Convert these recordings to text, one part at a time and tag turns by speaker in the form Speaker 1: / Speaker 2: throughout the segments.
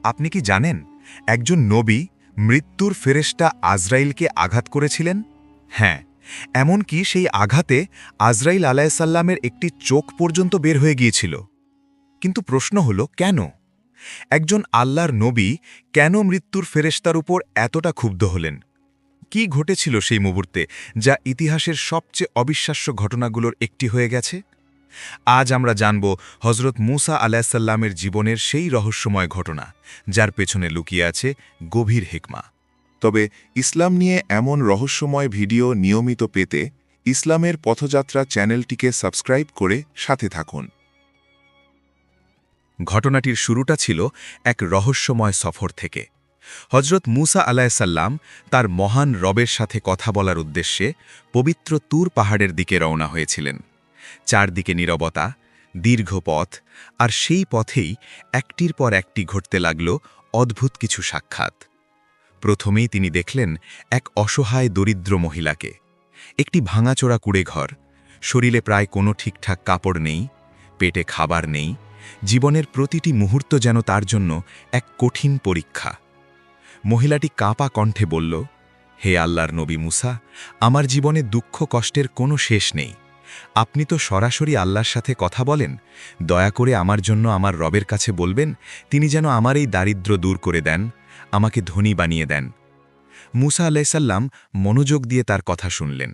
Speaker 1: আপনি কি জানেন একজন নবী মৃত্যুর ফেরেশতা আজরাইলকে আঘাত করেছিলেন? হ্যাঁ, এমনকি সেই আঘাতে আজরাইল আলাইসাল্লামের একটি চোখ পর্যন্ত বের হয়ে গিয়েছিল। কিন্তু প্রশ্ন হল কেন? একজন আল্লাহর নবী কেন মৃত্যুর ফেরেশতার উপর এতটা ক্ষুব্ধ হলেন? কি ঘটেছিল সেই মুহূর্তে যা ইতিহাসের সবচেয়ে অবিশ্বাস্য ঘটনাগুলোর একটি হয়ে গেছে? আজ আমরা জানব হজরত মুসা আলাইসাল্লামের জীবনের সেই রহস্যময় ঘটনা, যার পেছনে লুকিয়ে আছে গভীর হিকমা।
Speaker 2: তবে ইসলাম নিয়ে এমন রহস্যময় ভিডিও নিয়মিত পেতে ইসলামের পথযাত্রা চ্যানেলটিকে সাবস্ক্রাইব করে সাথে থাকুন।
Speaker 1: ঘটনাটির শুরুটা ছিল এক রহস্যময় সফর থেকে। হজরত মুসা আলাইসাল্লাম তার মহান রবের সাথে কথা বলার উদ্দেশ্যে পবিত্র তুর পাহাড়ের দিকে রওনা হয়েছিলেন। চারদিকে নীরবতা, দীর্ঘ পথ, আর সেই পথেই একটির পর একটি ঘটতে লাগল অদ্ভুত কিছু সাক্ষাৎ। প্রথমেই তিনি দেখলেন এক অসহায় দরিদ্র মহিলাকে। একটি ভাঙাচোরা কুড়েঘর, শরীরে প্রায় কোনো ঠিকঠাক কাপড় নেই, পেটে খাবার নেই। জীবনের প্রতিটি মুহূর্ত যেন তার জন্য এক কঠিন পরীক্ষা। মহিলাটি কাঁপা কণ্ঠে বলল, হে আল্লাহর নবী মুসা, আমার জীবনে দুঃখ কষ্টের কোনো শেষ নেই। আপনি তো সরাসরি আল্লাহর সাথে কথা বলেন, দয়া করে আমার জন্য আমার রবের কাছে বলবেন তিনি যেন আমার এই দারিদ্র্য দূর করে দেন, আমাকে ধনী বানিয়ে দেন। মুসা আলাইসাল্লাম মনোযোগ দিয়ে তার কথা শুনলেন,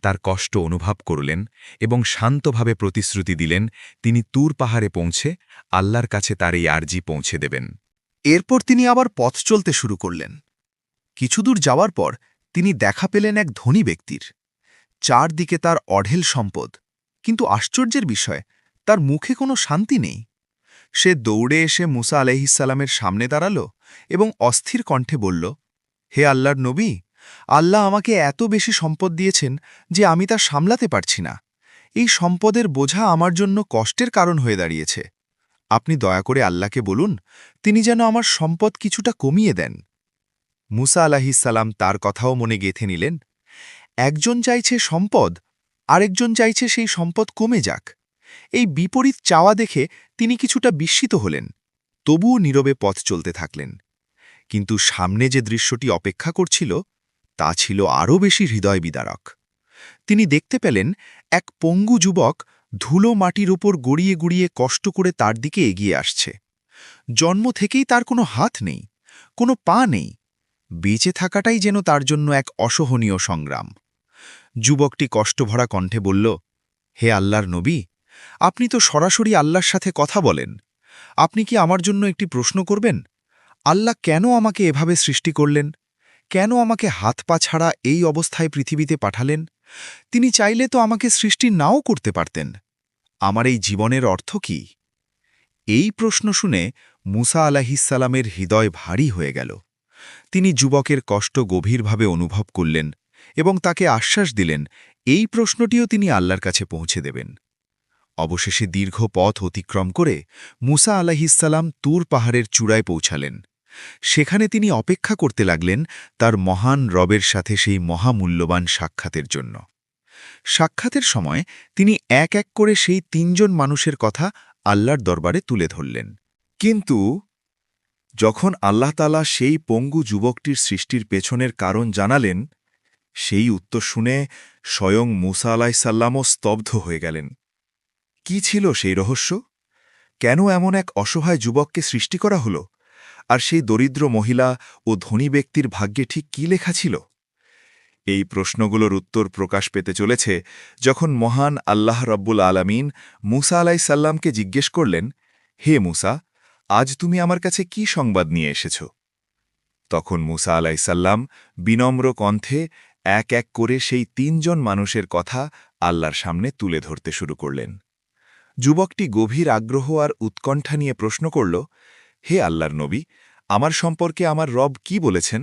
Speaker 1: তার কষ্ট অনুভব করলেন এবং শান্তভাবে প্রতিশ্রুতি দিলেন তিনি তুর পাহাড়ে পৌঁছে আল্লাহর কাছে তার এই আর্জি পৌঁছে দেবেন।
Speaker 3: এরপর তিনি আবার পথ চলতে শুরু করলেন। কিছুদূর যাওয়ার পর তিনি দেখা পেলেন এক ধনী ব্যক্তির। চারদিকে তার অঢেল সম্পদ, কিন্তু আশ্চর্যের বিষয় তার মুখে কোনো শান্তি নেই। সে দৌড়ে এসে মুসা আলাইহিসসালামের সামনে দাঁড়াল এবং অস্থির কণ্ঠে বলল, হে আল্লাহর নবী, আল্লাহ আমাকে এত বেশি সম্পদ দিয়েছেন যে আমি তা সামলাতে পারছি না। এই সম্পদের বোঝা আমার জন্য কষ্টের কারণ হয়ে দাঁড়িয়েছে। আপনি দয়া করে আল্লাহকে বলুন তিনি যেন আমার সম্পদ কিছুটা কমিয়ে দেন। মুসা আলাইহিসসালাম তার কথাও মনে গেঁথে নিলেন। একজন চাইছে সম্পদ, আরেকজন চাইছে সেই সম্পদ কমে যাক। এই বিপরীত চাওয়া দেখে তিনি কিছুটা বিস্মিত হলেন, তবুও নীরবে পথ চলতে থাকলেন। কিন্তু সামনে যে দৃশ্যটি অপেক্ষা করছিল তা ছিল আরও বেশি হৃদয় বিদারক। তিনি দেখতে পেলেন এক পঙ্গু যুবক ধুলো মাটির ওপর গড়িয়ে গড়িয়ে কষ্ট করে তার দিকে এগিয়ে আসছে। জন্ম থেকেই তার কোনো হাত নেই, কোনো পা নেই। বেঁচে থাকাটাই যেন তার জন্য এক অসহনীয় সংগ্রাম। যুবকটি কষ্টভরা কণ্ঠে বলল, হে আল্লাহর নবী, আপনি তো সরাসরি আল্লাহর সাথে কথা বলেন। আপনি কি আমার জন্য একটি প্রশ্ন করবেন? আল্লাহ কেন আমাকে এভাবে সৃষ্টি করলেন? কেন আমাকে হাত পা ছাড়া এই অবস্থায় পৃথিবীতে পাঠালেন? তিনি চাইলে তো আমাকে সৃষ্টি নাও করতে পারতেন। আমার এই জীবনের অর্থ কি? এই প্রশ্ন শুনে মুসা আলাইহিসসালামের হৃদয় ভারী হয়ে গেল। তিনি যুবকের কষ্ট গভীরভাবে অনুভব করলেন এবং তাকে আশ্বাস দিলেন এই প্রশ্নটিও তিনি আল্লাহর কাছে পৌঁছে দেবেন। অবশেষে দীর্ঘ পথ অতিক্রম করে মুসা আলাইহিসসালাম তুর পাহাড়ের চূড়ায় পৌঁছালেন। সেখানে তিনি অপেক্ষা করতে লাগলেন তার মহান রবের সাথে সেই মহামূল্যবান সাক্ষাতের জন্য। সাক্ষাতের সময় তিনি এক এক করে সেই তিনজন মানুষের কথা আল্লাহর দরবারে তুলে ধরলেন।
Speaker 2: কিন্তু যখন আল্লাহ তাআলা সেই পঙ্গু যুবকটির সৃষ্টির পেছনের কারণ জানালেন, সেই উত্তর শুনে স্বয়ং মুসা আলাইসাল্লামও স্তব্ধ হয়ে গেলেন। কি ছিল সেই রহস্য? কেন এমন এক অসহায় যুবককে সৃষ্টি করা হলো? আর সেই দরিদ্র মহিলা ও ধনী ব্যক্তির ভাগ্যে ঠিক কি লেখা ছিল? এই প্রশ্নগুলোর উত্তর প্রকাশ পেতে চলেছে যখন মহান আল্লাহ রব্বুল আলামিন মুসা আলাইসাল্লামকে জিজ্ঞেস করলেন, হে মুসা, আজ তুমি আমার কাছে কি সংবাদ নিয়ে এসেছ? তখন মুসা আলাইসাল্লাম বিনম্র কণ্ঠে এক এক করে সেই তিনজন মানুষের কথা আল্লাহর সামনে তুলে ধরতে শুরু করলেন। যুবকটি গভীর আগ্রহ আর উৎকণ্ঠা নিয়ে প্রশ্ন করল, হে আল্লাহর নবী, আমার সম্পর্কে আমার রব কি বলেছেন?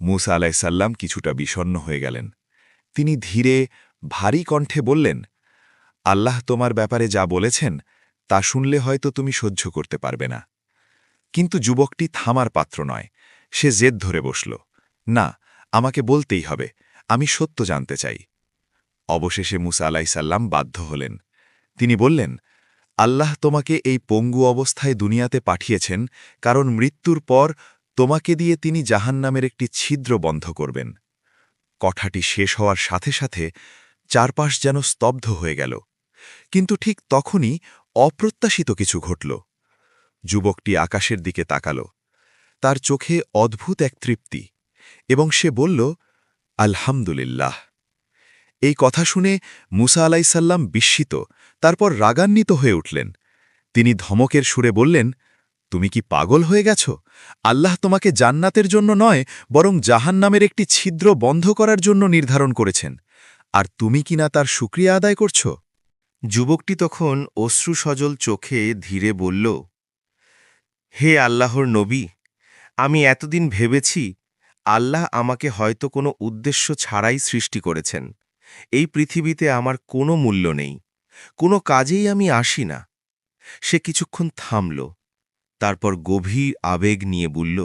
Speaker 2: মুসা আলাইসাল্লাম কিছুটা বিষণ্ণ হয়ে গেলেন। তিনি ধীরে ভারী কণ্ঠে বললেন, আল্লাহ তোমার ব্যাপারে যা বলেছেন তা শুনলে হয়তো তুমি সহ্য করতে পারবে না। কিন্তু যুবকটি থামার পাত্র নয়। সে জেদ ধরে বসল, না, আমাকে বলতেই হবে, আমি সত্য জানতে চাই। অবশেষে মুসা আলাইসাল্লাম বাধ্য হলেন। তিনি বললেন, আল্লাহ তোমাকে এই পঙ্গু অবস্থায় দুনিয়াতে পাঠিয়েছেন, কারণ মৃত্যুর পর তোমাকে দিয়ে তিনি জাহান্নামের একটি ছিদ্র বন্ধ করবেন। কথাটি শেষ হওয়ার সাথে সাথে চারপাশ যেন স্তব্ধ হয়ে গেল। কিন্তু ঠিক তখনই অপ্রত্যাশিত কিছু ঘটল। যুবকটি আকাশের দিকে তাকাল। তার চোখে অদ্ভুত এক তৃপ্তি, এবং সে বলল, আলহামদুলিল্লাহ। এই কথা শুনে মুসা আলাইসাল্লাম বিস্মিত, তারপর রাগান্বিত হয়ে উঠলেন। তিনি ধমকের সুরে বললেন, তুমি কি পাগল হয়ে গেছ? আল্লাহ তোমাকে জান্নাতের জন্য নয়, বরং জাহান্নামের একটি ছিদ্র বন্ধ করার জন্য নির্ধারণ করেছেন, আর তুমি কিনা তার শুকরিয়া আদায় করছ?
Speaker 4: যুবকটি তখন অশ্রুসজল চোখে ধীরে বলল, হে আল্লাহর নবী, আমি এতদিন ভেবেছি আল্লাহ আমাকে হয়তো কোনো উদ্দেশ্য ছাড়াই সৃষ্টি করেছেন। এই পৃথিবীতে আমার কোনো মূল্য নেই, কোনো কাজেই আমি আসি না। সে কিছুক্ষণ থামল, তারপর গভীর আবেগ নিয়ে বলল,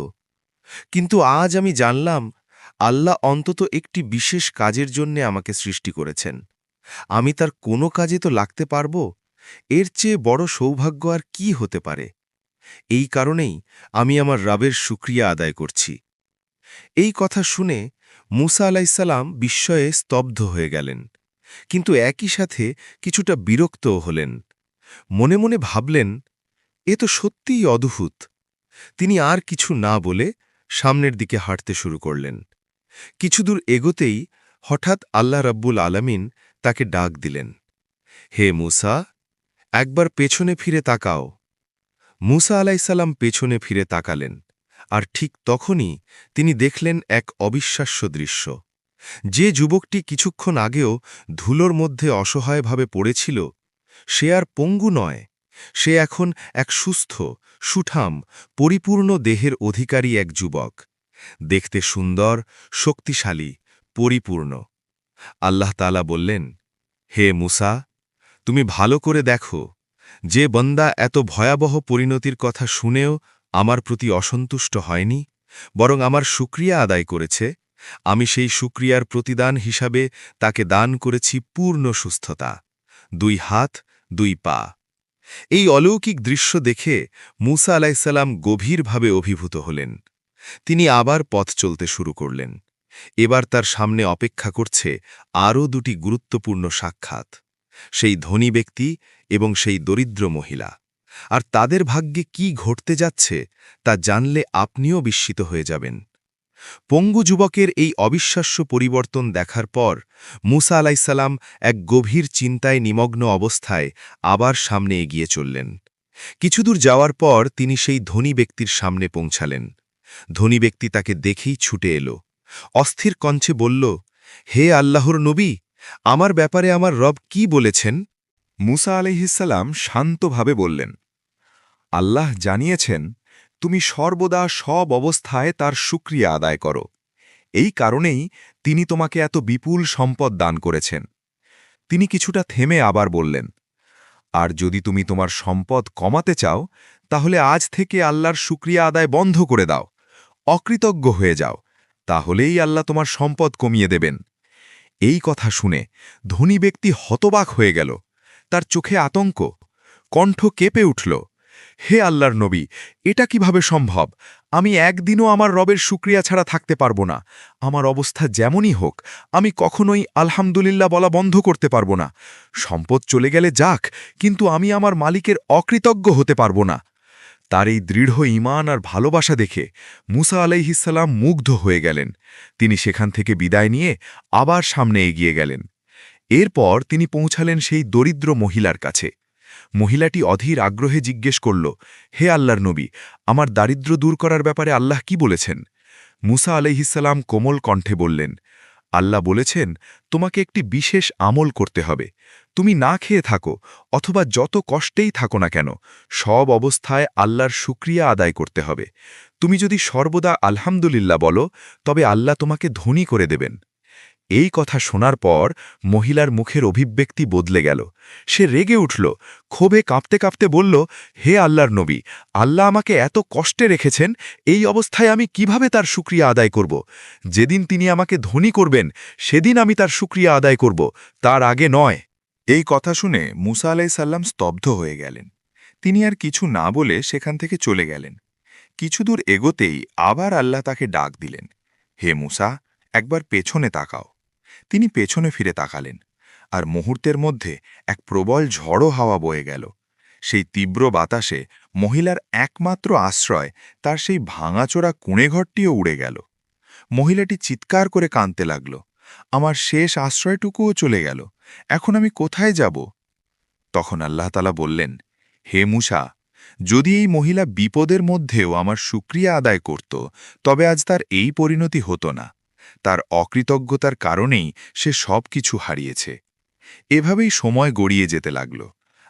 Speaker 4: কিন্তু আজ আমি জানলাম আল্লাহ অন্তত একটি বিশেষ কাজের জন্যে আমাকে সৃষ্টি করেছেন। আমি তার কোনো কাজে তো লাগতে পারব। এর চেয়ে বড় সৌভাগ্য আর কি হতে পারে? এই কারণেই আমি আমার রবের শুকরিয়া আদায় করছি। এই কথা শুনে মুসা আলাইসাল্লাম বিস্ময়ে স্তব্ধ হয়ে গেলেন, কিন্তু একই সাথে কিছুটা বিরক্তও হলেন। মনে মনে ভাবলেন, এ তো সত্যিই অদ্ভুত। তিনি আর কিছু না বলে সামনের দিকে হাঁটতে শুরু করলেন। কিছুদূর এগোতেই হঠাৎ আল্লাহ রাব্বুল আলামিন তাকে ডাক দিলেন, হে মুসা, একবার পেছনে ফিরে তাকাও। মুসা আলাইসাল্লাম পেছনে ফিরে তাকালেন, আর ঠিক তখনই তিনি দেখলেন এক অবিশ্বাস্য দৃশ্য। যে যুবকটি কিছুক্ষণ আগেও ধুলোর মধ্যে অসহায়ভাবে পড়েছিল, সে আর পঙ্গু নয়, সে এখন এক সুস্থ, সুঠাম, পরিপূর্ণ দেহের অধিকারী এক যুবক। দেখতে সুন্দর, শক্তিশালী, পরিপূর্ণ। আল্লাহ তাআলা বললেন, হে মুসা, তুমি ভালো করে দেখো, যে বন্দা এত ভয়াবহ পরিণতির কথা শুনেও আমার প্রতি অসন্তুষ্ট হয়নি, বরং আমার শুকরিয়া আদায় করেছে, আমি সেই শুকরিয়ার প্রতিদান হিসাবে তাকে দান করেছি পূর্ণ সুস্থতা, 2 হাত 2 পা। এই অলৌকিক দৃশ্য দেখে মুসা আলাইসাল্লাম গভীরভাবে অভিভূত হলেন। তিনি আবার পথ চলতে শুরু করলেন। এবার তার সামনে অপেক্ষা করছে আরও 2টি গুরুত্বপূর্ণ সাক্ষাৎ, সেই ধনী ব্যক্তি এবং সেই দরিদ্র মহিলা। আর তাদের ভাগ্যে কি ঘটতে যাচ্ছে তা জানলে আপনিও বিস্মিত হয়ে যাবেন। পঙ্গু যুবকের এই অবিশ্বাস্য পরিবর্তন দেখার পর মুসা আলাইসাল্লাম এক গভীর চিন্তায় নিমগ্ন অবস্থায় আবার সামনে এগিয়ে চললেন। কিছুদূর যাওয়ার পর তিনি সেই ধনী ব্যক্তির সামনে পৌঁছালেন। ধনী ব্যক্তি তাকে দেখেই ছুটে এলো, অস্থির কণ্ঠে বলল, হে আল্লাহর নবী, আমার ব্যাপারে আমার রব কি বলেছেন?
Speaker 2: মুসা আলাইহিসসালাম শান্তভাবে বললেন, আল্লাহ জানিয়েছেন, তুমি সর্বদা সব অবস্থায় তার শুকরিয়া আদায় করো। এই কারণেই তিনি তোমাকে এত বিপুল সম্পদ দান করেছেন। তিনি কিছুটা থেমে আবার বললেন, আর যদি তুমি তোমার সম্পদ কমাতে চাও, তাহলে আজ থেকে আল্লাহর শুকরিয়া আদায় বন্ধ করে দাও, অকৃতজ্ঞ হয়ে যাও, তাহলেই আল্লাহ তোমার সম্পদ কমিয়ে দেবেন। এই কথা শুনে ধনী ব্যক্তি হতবাক হয়ে গেল। তার চোখে আতঙ্ক, কণ্ঠ কেঁপে উঠল, হে আল্লাহর নবী, এটা কিভাবে সম্ভব? আমি একদিনও আমার রবের শুকরিয়া ছাড়া থাকতে পারব না। আমার অবস্থা যেমনই হোক, আমি কখনোই আলহামদুলিল্লাহ বলা বন্ধ করতে পারব না। সম্পদ চলে গেলে যাক, কিন্তু আমি আমার মালিকের অকৃতজ্ঞ হতে পারব না। তার এই দৃঢ় ঈমান আর ভালোবাসা দেখে মুসা আলাইহিসসালাম মুগ্ধ হয়ে গেলেন। তিনি সেখান থেকে বিদায় নিয়ে আবার সামনে এগিয়ে গেলেন। এরপর তিনি পৌঁছালেন সেই দরিদ্র মহিলার কাছে। মহিলাটি অধীর আগ্রহে জিজ্ঞেস করল, হে আল্লাহর নবী, আমার দারিদ্র্য দূর করার ব্যাপারে আল্লাহ কি বলেছেন? মুসা আলাইহিসসালাম কোমল কণ্ঠে বললেন, আল্লাহ বলেছেন, তোমাকে একটি বিশেষ আমল করতে হবে। তুমি না খেয়ে থাকো অথবা যত কষ্টেই থাকো না কেন, সব অবস্থায় আল্লাহর শুকরিয়া আদায় করতে হবে। তুমি যদি সর্বদা আলহামদুলিল্লাহ বলো, তবে আল্লাহ তোমাকে ধনী করে দেবেন। এই কথা শোনার পর মহিলার মুখের অভিব্যক্তি বদলে গেল। সে রেগে উঠল, ক্ষোভে কাঁপতে কাঁপতে বলল, হে আল্লাহর নবী, আল্লাহ আমাকে এত কষ্টে রেখেছেন, এই অবস্থায় আমি কিভাবে তার শুকরিয়া আদায় করব? যেদিন তিনি আমাকে ধনী করবেন, সেদিন আমি তার শুকরিয়া আদায় করব, তার আগে নয়। এই কথা শুনে মুসা আলাইসাল্লাম স্তব্ধ হয়ে গেলেন। তিনি আর কিছু না বলে সেখান থেকে চলে গেলেন। কিছু দূর এগোতেই আবার আল্লাহ তাকে ডাক দিলেন, হে মুসা, একবার পেছনে তাকাও। তিনি পেছনে ফিরে তাকালেন, আর মুহূর্তের মধ্যে এক প্রবল ঝড়ো হাওয়া বয়ে গেল। সেই তীব্র বাতাসে মহিলার একমাত্র আশ্রয়, তার সেই ভাঙাচোরা কুঁড়েঘরটিও উড়ে গেল। মহিলাটি চিৎকার করে কাঁদতে লাগল, আমার শেষ আশ্রয়টুকুও চলে গেল, এখন আমি কোথায় যাব? তখন আল্লাহ তাআলা বললেন, হে মুসা, যদি এই মহিলা বিপদের মধ্যেও আমার শুকরিয়া আদায় করত, তবে আজ তার এই পরিণতি হতো না। তার অকৃতজ্ঞতার কারণেই সে সব কিছু হারিয়েছে। এভাবেই সময় গড়িয়ে যেতে লাগল,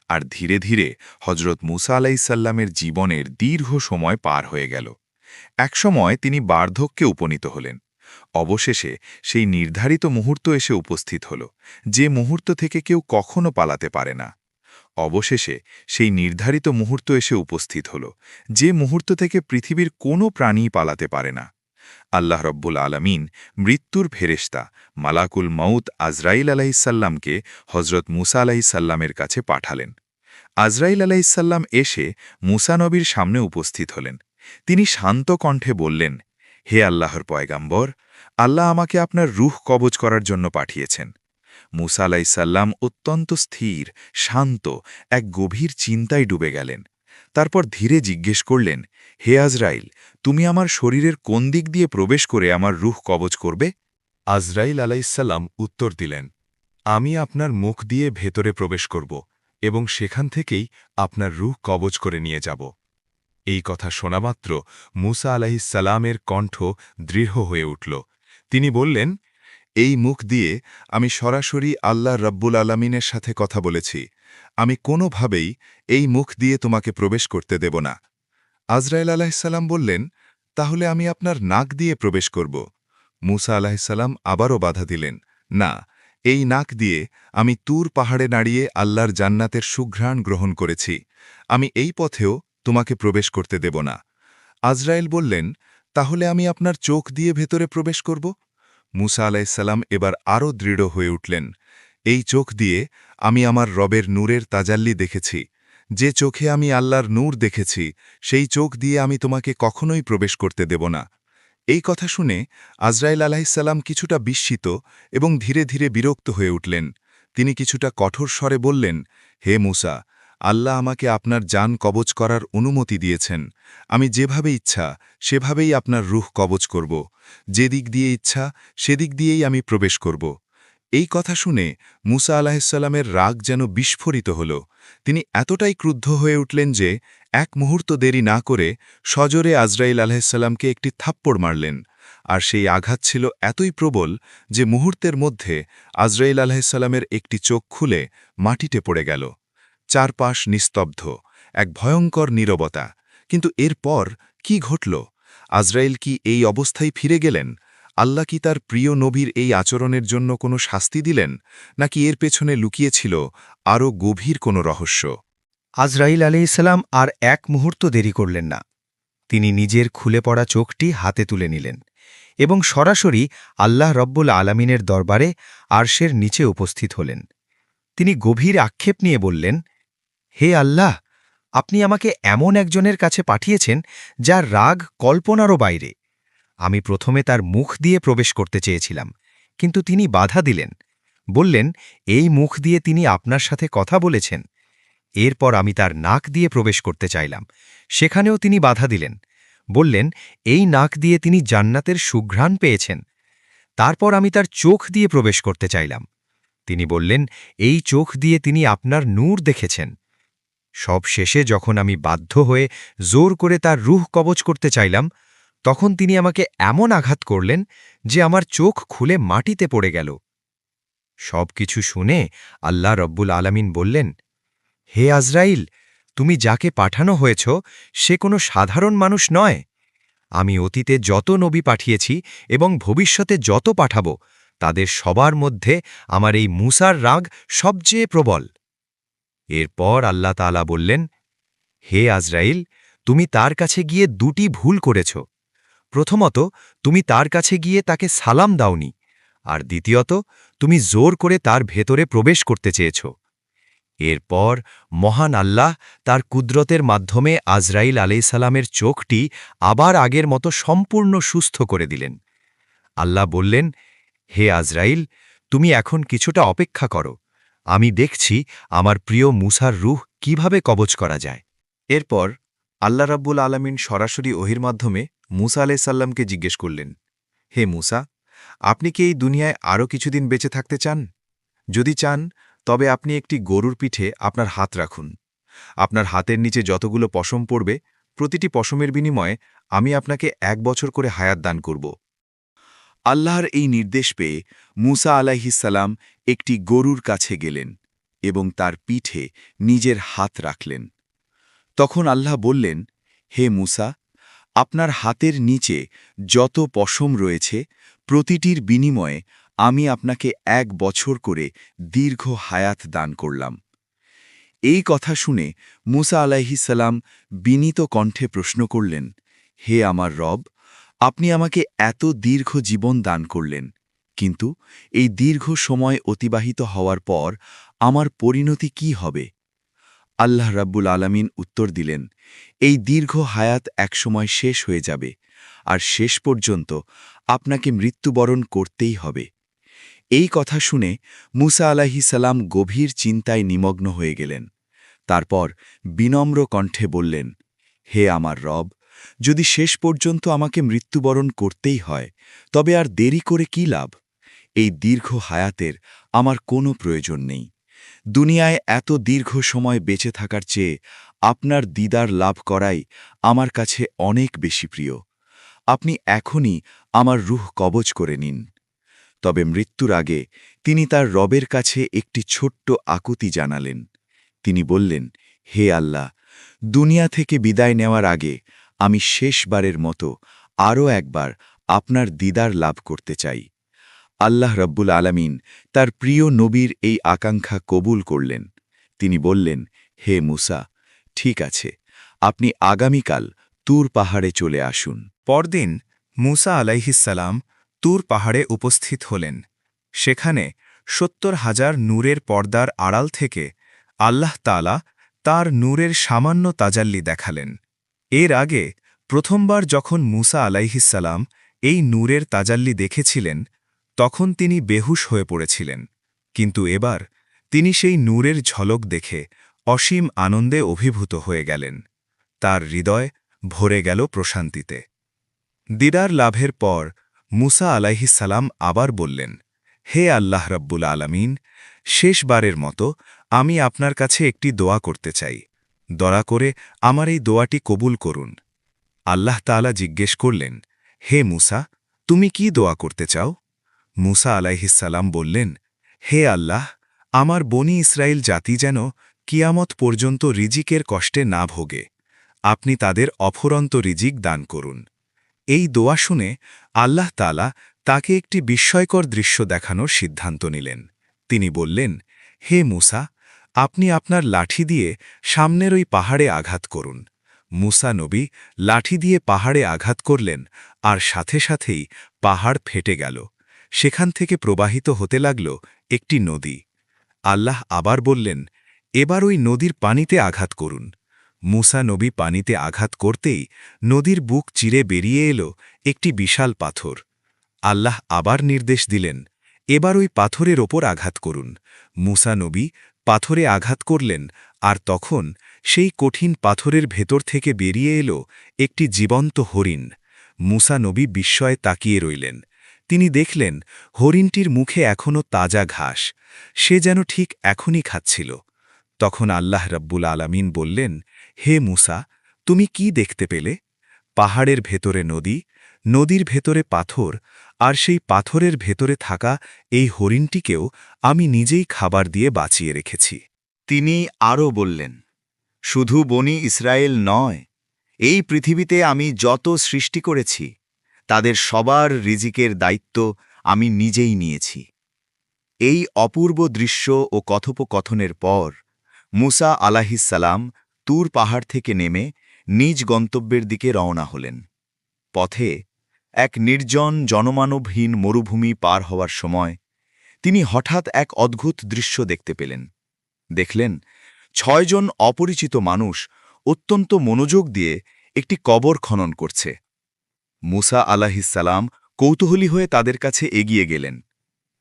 Speaker 2: আর ধীরে ধীরে হজরত মুসা আলাইসাল্লামের জীবনের দীর্ঘ সময় পার হয়ে গেল। একসময় তিনি বার্ধক্যে উপনীত হলেন। অবশেষে সেই নির্ধারিত মুহূর্ত এসে উপস্থিত হল, যে মুহূর্ত থেকে কেউ কখনো পালাতে পারে না। অবশেষে সেই নির্ধারিত মুহূর্ত এসে উপস্থিত হল, যে মুহূর্ত থেকে পৃথিবীর কোনো প্রাণীই পালাতে পারে না। আল্লাহ রব্বুল আলামিন মৃত্যুর ফেরেশতা মালাকুল মউত আজরাইল আলাইসাল্লামকে হজরত মুসা আলাইসাল্লামের কাছে পাঠালেন। আজরাইল আলাইসাল্লাম এসে মুসা নবীর সামনে উপস্থিত হলেন। তিনি শান্ত কণ্ঠে বললেন, হে আল্লাহর পয়গাম্বর, আল্লাহ আমাকে আপনার রূহ কবজ করার জন্য পাঠিয়েছেন। মুসা আলাইসাল্লাম অত্যন্ত স্থির, শান্ত, এক গভীর চিন্তায় ডুবে গেলেন। তারপর ধীরে জিজ্ঞেস করলেন, হে আজরাইল, তুমি আমার শরীরের কোন দিক দিয়ে প্রবেশ করে আমার রূহ কবজ করবে?
Speaker 5: আজরাইল আলাইসাল্লাম উত্তর দিলেন, আমি আপনার মুখ দিয়ে ভেতরে প্রবেশ করব এবং সেখান থেকেই আপনার রূহ কবজ করে নিয়ে যাব। এই কথা শোনামাত্র মুসা আলাইসাল্লামের কণ্ঠ দৃঢ় হয়ে উঠল। তিনি বললেন,
Speaker 2: এই মুখ দিয়ে আমি সরাসরি আল্লাহ রব্বুল আলামিনের সাথে কথা বলেছি। আমি কোনোভাবেই এই মুখ দিয়ে তোমাকে প্রবেশ করতে দেব না। আজরাইল আলাইসাল্লাম বললেন, তাহলে আমি আপনার নাক দিয়ে প্রবেশ করব। মুসা আলাইসাল্লাম আবারও বাধা দিলেন, না, এই নাক দিয়ে আমি তুর পাহাড়ে দাঁড়িয়ে আল্লাহর জান্নাতের সুঘ্রাণ গ্রহণ করেছি। আমি এই পথেও তোমাকে প্রবেশ করতে দেব না। আজরাইল বললেন, তাহলে আমি আপনার চোখ দিয়ে ভেতরে প্রবেশ করব। মুসা আলাইসাল্লাম এবার আরও দৃঢ় হয়ে উঠলেন, এই চোখ দিয়ে আমি আমার রবের নূরের তাজাল্লি দেখেছি। যে চোখে আমি আল্লাহর নূর দেখেছি, সেই চোখ দিয়ে আমি তোমাকে কখনোই প্রবেশ করতে দেব না। এই কথা শুনে আজরাইল আলাইসাল্লাম কিছুটা বিস্মিত এবং ধীরে ধীরে বিরক্ত হয়ে উঠলেন। তিনি কিছুটা কঠোর স্বরে বললেন, হে মুসা, আল্লাহ আমাকে আপনার জান কবজ করার অনুমতি দিয়েছেন। আমি যেভাবে ইচ্ছা সেভাবেই আপনার রূহ কবজ করব। যে দিক দিয়ে ইচ্ছা সেদিক দিয়েই আমি প্রবেশ করব। এই কথা শুনে মুসা আলাহিসাল্লামের রাগ যেন বিস্ফোরিত হল। তিনি এতটাই ক্রুদ্ধ হয়ে উঠলেন যে এক মুহূর্ত দেরি না করে সজোরে আজরাইল আলাহিসাল্লামকে একটি থাপ্পড় মারলেন। আর সেই আঘাত ছিল এতই প্রবল যে মুহূর্তের মধ্যে আজরাইল আলাহিসাল্লামের একটি চোখ খুলে মাটিতে পড়ে গেল। চারপাশ নিস্তব্ধ, এক ভয়ঙ্কর নীরবতা। কিন্তু এরপর কি ঘটল? আজরাইল কি এই অবস্থায় ফিরে গেলেন? আল্লাহ কি তার প্রিয় নবীর এই আচরণের জন্য কোনো শাস্তি দিলেন, নাকি এর পেছনে লুকিয়েছিল আরও গভীর কোনো রহস্য?
Speaker 3: আজরাইল আলাইহিসসালাম আর এক মুহূর্ত দেরি করলেন না। তিনি নিজের খুলে পড়া চোখটি হাতে তুলে নিলেন এবং সরাসরি আল্লাহ রব্বুল আলামিনের দরবারে আরশের নিচে উপস্থিত হলেন। তিনি গভীর আক্ষেপ নিয়ে বললেন, হে আল্লাহ, আপনি আমাকে এমন একজনের কাছে পাঠিয়েছেন যার রাগ কল্পনারও বাইরে। আমি প্রথমে তার মুখ দিয়ে প্রবেশ করতে চেয়েছিলাম, কিন্তু তিনি বাধা দিলেন। বললেন, এই মুখ দিয়ে তিনি আপনার সাথে কথা বলেছেন। এরপর আমি তার নাক দিয়ে প্রবেশ করতে চাইলাম, সেখানেও তিনি বাধা দিলেন। বললেন, এই নাক দিয়ে তিনি জান্নাতের সুঘ্রাণ পেয়েছেন। তারপর আমি তার চোখ দিয়ে প্রবেশ করতে চাইলাম। তিনি বললেন, এই চোখ দিয়ে তিনি আপনার নূর দেখেছেন। সব শেষে যখন আমি বাধ্য হয়ে জোর করে তার রূহ কবজ করতে চাইলাম, তখন তিনি আমাকে এমন আঘাত করলেন যে আমার চোখ খুলে মাটিতে পড়ে গেল। সব কিছু শুনে আল্লাহ রব্বুল আলামিন বললেন, হে আজরাইল, তুমি যাকে পাঠানো হয়েছ সে কোনো সাধারণ মানুষ নয়। আমি অতীতে যত নবী পাঠিয়েছি এবং ভবিষ্যতে যত পাঠাব, তাদের সবার মধ্যে আমার এই মুসার রাগ সবচেয়ে প্রবল। এরপর আল্লাহ তাআলা বললেন, হে আজরাইল, তুমি তার কাছে গিয়ে দুটি ভুল করেছ। প্রথমত, তুমি তার কাছে গিয়ে তাকে সালাম দাওনি, আর দ্বিতীয়ত, তুমি জোর করে তার ভেতরে প্রবেশ করতে চেয়েছ।
Speaker 4: এরপর মহান আল্লাহ তার কুদরতের মাধ্যমে আজরাইল আলাইসালামের চোখটি আবার আগের মতো সম্পূর্ণ সুস্থ করে দিলেন। আল্লাহ বললেন, হে আজরাইল, তুমি এখন কিছুটা অপেক্ষা করো, আমি দেখছি আমার প্রিয় মুসার রূহ কিভাবে কবজ করা যায়।
Speaker 2: এরপর আল্লাহ রাব্বুল আলামিন সরাসরি ওহির মাধ্যমে মুসা আলাইসাল্লামকে জিজ্ঞেস করলেন, হে মুসা, আপনি কি এই দুনিয়ায় আরও কিছুদিন বেঁচে থাকতে চান? যদি চান তবে আপনি একটি গরুর পিঠে আপনার হাত রাখুন। আপনার হাতের নিচে যতগুলো পশম পড়বে, প্রতিটি পশমের বিনিময়ে আমি আপনাকে 1 বছর করে হায়াত দান করব। আল্লাহর এই নির্দেশ পেয়ে মুসা আলাইহিসসালাম একটি গরুর কাছে গেলেন এবং তার পিঠে নিজের হাত রাখলেন। তখন আল্লাহ বললেন, হে মুসা, আপনার হাতের নিচে যত পশম রয়েছে প্রতিটির বিনিময়ে আমি আপনাকে 1 বছর করে দীর্ঘ হায়াত দান করলাম। এই কথা শুনে মুসা আলাইহিসসালাম বিনীত কণ্ঠে প্রশ্ন করলেন, হে আমার রব, আপনি আমাকে এত দীর্ঘ জীবন দান করলেন, কিন্তু এই দীর্ঘ সময় অতিবাহিত হওয়ার পর আমার পরিণতি কি হবে? আল্লাহ রাব্বুল আলামিন উত্তর দিলেন, এই দীর্ঘ হায়াত একসময় শেষ হয়ে যাবে, আর শেষ পর্যন্ত আপনাকে মৃত্যুবরণ করতেই হবে। এই কথা শুনে মুসা আলাইহিসসালাম গভীর চিন্তায় নিমগ্ন হয়ে গেলেন। তারপর বিনম্র কণ্ঠে বললেন, হে আমার রব, যদি শেষ পর্যন্ত আমাকে মৃত্যুবরণ করতেই হয়, তবে আর দেরি করে কি লাভ? এই দীর্ঘ হায়াতের আমার কোনো প্রয়োজন নেই। দুনিয়ায় এত দীর্ঘ সময় বেঁচে থাকার চেয়ে আপনার দিদার লাভ করাই আমার কাছে অনেক বেশি প্রিয়। আপনি এখনই আমার রূহ কবজ করে নিন। তবে মৃত্যুর আগে তিনি তার রবের কাছে একটি ছোট্ট আকুতি জানালেন। তিনি বললেন, হে আল্লাহ, দুনিয়া থেকে বিদায় নেওয়ার আগে আমি শেষবারের মতো আরও একবার আপনার দিদার লাভ করতে চাই। আল্লাহ রাব্বুল আলামিন তার প্রিয় নবীর এই আকাঙ্ক্ষা কবুল করলেন। তিনি বললেন, হে মুসা, ঠিক আছে, আপনি আগামীকাল তুর পাহাড়ে চলে আসুন।
Speaker 3: পরদিন মুসা আলাইহিসসালাম তুর পাহাড়ে উপস্থিত হলেন। সেখানে ৭০,০০০ নূরের পর্দার আড়াল থেকে আল্লাহ তাআলা তার নূরের সামান্য তাজাল্লি দেখালেন। এর আগে প্রথমবার যখন মুসা আলাইহিসসালাম এই নূরের তাজাল্লি দেখেছিলেন, তখন তিনি বেহুশ হয়ে পড়েছিলেন, কিন্তু এবার তিনি সেই নূরের ঝলক দেখে অসীম আনন্দে অভিভূত হয়ে গেলেন। তার হৃদয় ভরে গেল প্রশান্তিতে। দিদার লাভের পর মুসা আলাইহিসসালাম আবার বললেন, হে আল্লাহ রাব্বুল আলামিন, শেষবারের মতো আমি আপনার কাছে একটি দোয়া করতে চাই। দয়া করে আমার এই দোয়াটি কবুল করুন। আল্লাহ তাআলা জিজ্ঞেস করলেন, হে মুসা, তুমি কি দোয়া করতে চাও? মুসা আলাইহিসসালাম বললেন, হে আল্লাহ, আমার বনি ইসরায়েল জাতি যেন কিয়ামত পর্যন্ত রিজিকের কষ্টে না ভোগে। আপনি তাদের অফুরন্ত রিজিক দান করুন। এই দোয়া শুনে আল্লাহ তাআলা তাকে একটি বিস্ময়কর দৃশ্য দেখানোর সিদ্ধান্ত নিলেন। তিনি বললেন, হে মুসা, আপনি আপনার লাঠি দিয়ে সামনের ওই পাহাড়ে আঘাত করুন। মুসা নবী লাঠি দিয়ে পাহাড়ে আঘাত করলেন, আর সাথে সাথেই পাহাড় ফেটে গেল। সেখান থেকে প্রবাহিত হতে লাগল একটি নদী। আল্লাহ আবার বললেন, এবার ওই নদীর পানিতে আঘাত করুন। মুসা নবী পানিতে আঘাত করতেই নদীর বুক চিরে বেরিয়ে এলো একটি বিশাল পাথর। আল্লাহ আবার নির্দেশ দিলেন, এবার ওই পাথরের ওপর আঘাত করুন। মুসা নবী পাথরে আঘাত করলেন, আর তখন সেই কঠিন পাথরের ভেতর থেকে বেরিয়ে এলো একটি জীবন্ত হরিণ। মুসা নবী বিস্ময়ে তাকিয়ে রইলেন। তিনি দেখলেন হরিণটির মুখে এখনও তাজা ঘাস, সে যেন ঠিক এখনই খাচ্ছিল। তখন আল্লাহ রাব্বুল আলামিন বললেন, হে মুসা, তুমি কি দেখতে পেলে? পাহাড়ের ভেতরে নদী, নদীর ভেতরে পাথর, আর সেই পাথরের ভেতরে থাকা এই হরিণটিকেও আমি নিজেই খাবার দিয়ে বাঁচিয়ে রেখেছি।
Speaker 2: তিনি আরও বললেন, শুধু বনি ইসরায়েল নয়, এই পৃথিবীতে আমি যত সৃষ্টি করেছি তাদের সবার রিজিকের দায়িত্ব আমি নিজেই নিয়েছি। এই অপূর্ব দৃশ্য ও কথোপকথনের পর মুসা আলাইহিসসালাম তুর পাহাড় থেকে নেমে নিজ গন্তব্যের দিকে রওনা হলেন। পথে এক নির্জন জনমানবহীন মরুভূমি পার হওয়ার সময় তিনি হঠাৎ এক অদ্ভুত দৃশ্য দেখতে পেলেন। দেখলেন 6 জন অপরিচিত মানুষ অত্যন্ত মনোযোগ দিয়ে একটি কবর খনন করছে। মুসা আলাহিসাল্লাম কৌতূহলী হয়ে তাদের কাছে এগিয়ে গেলেন।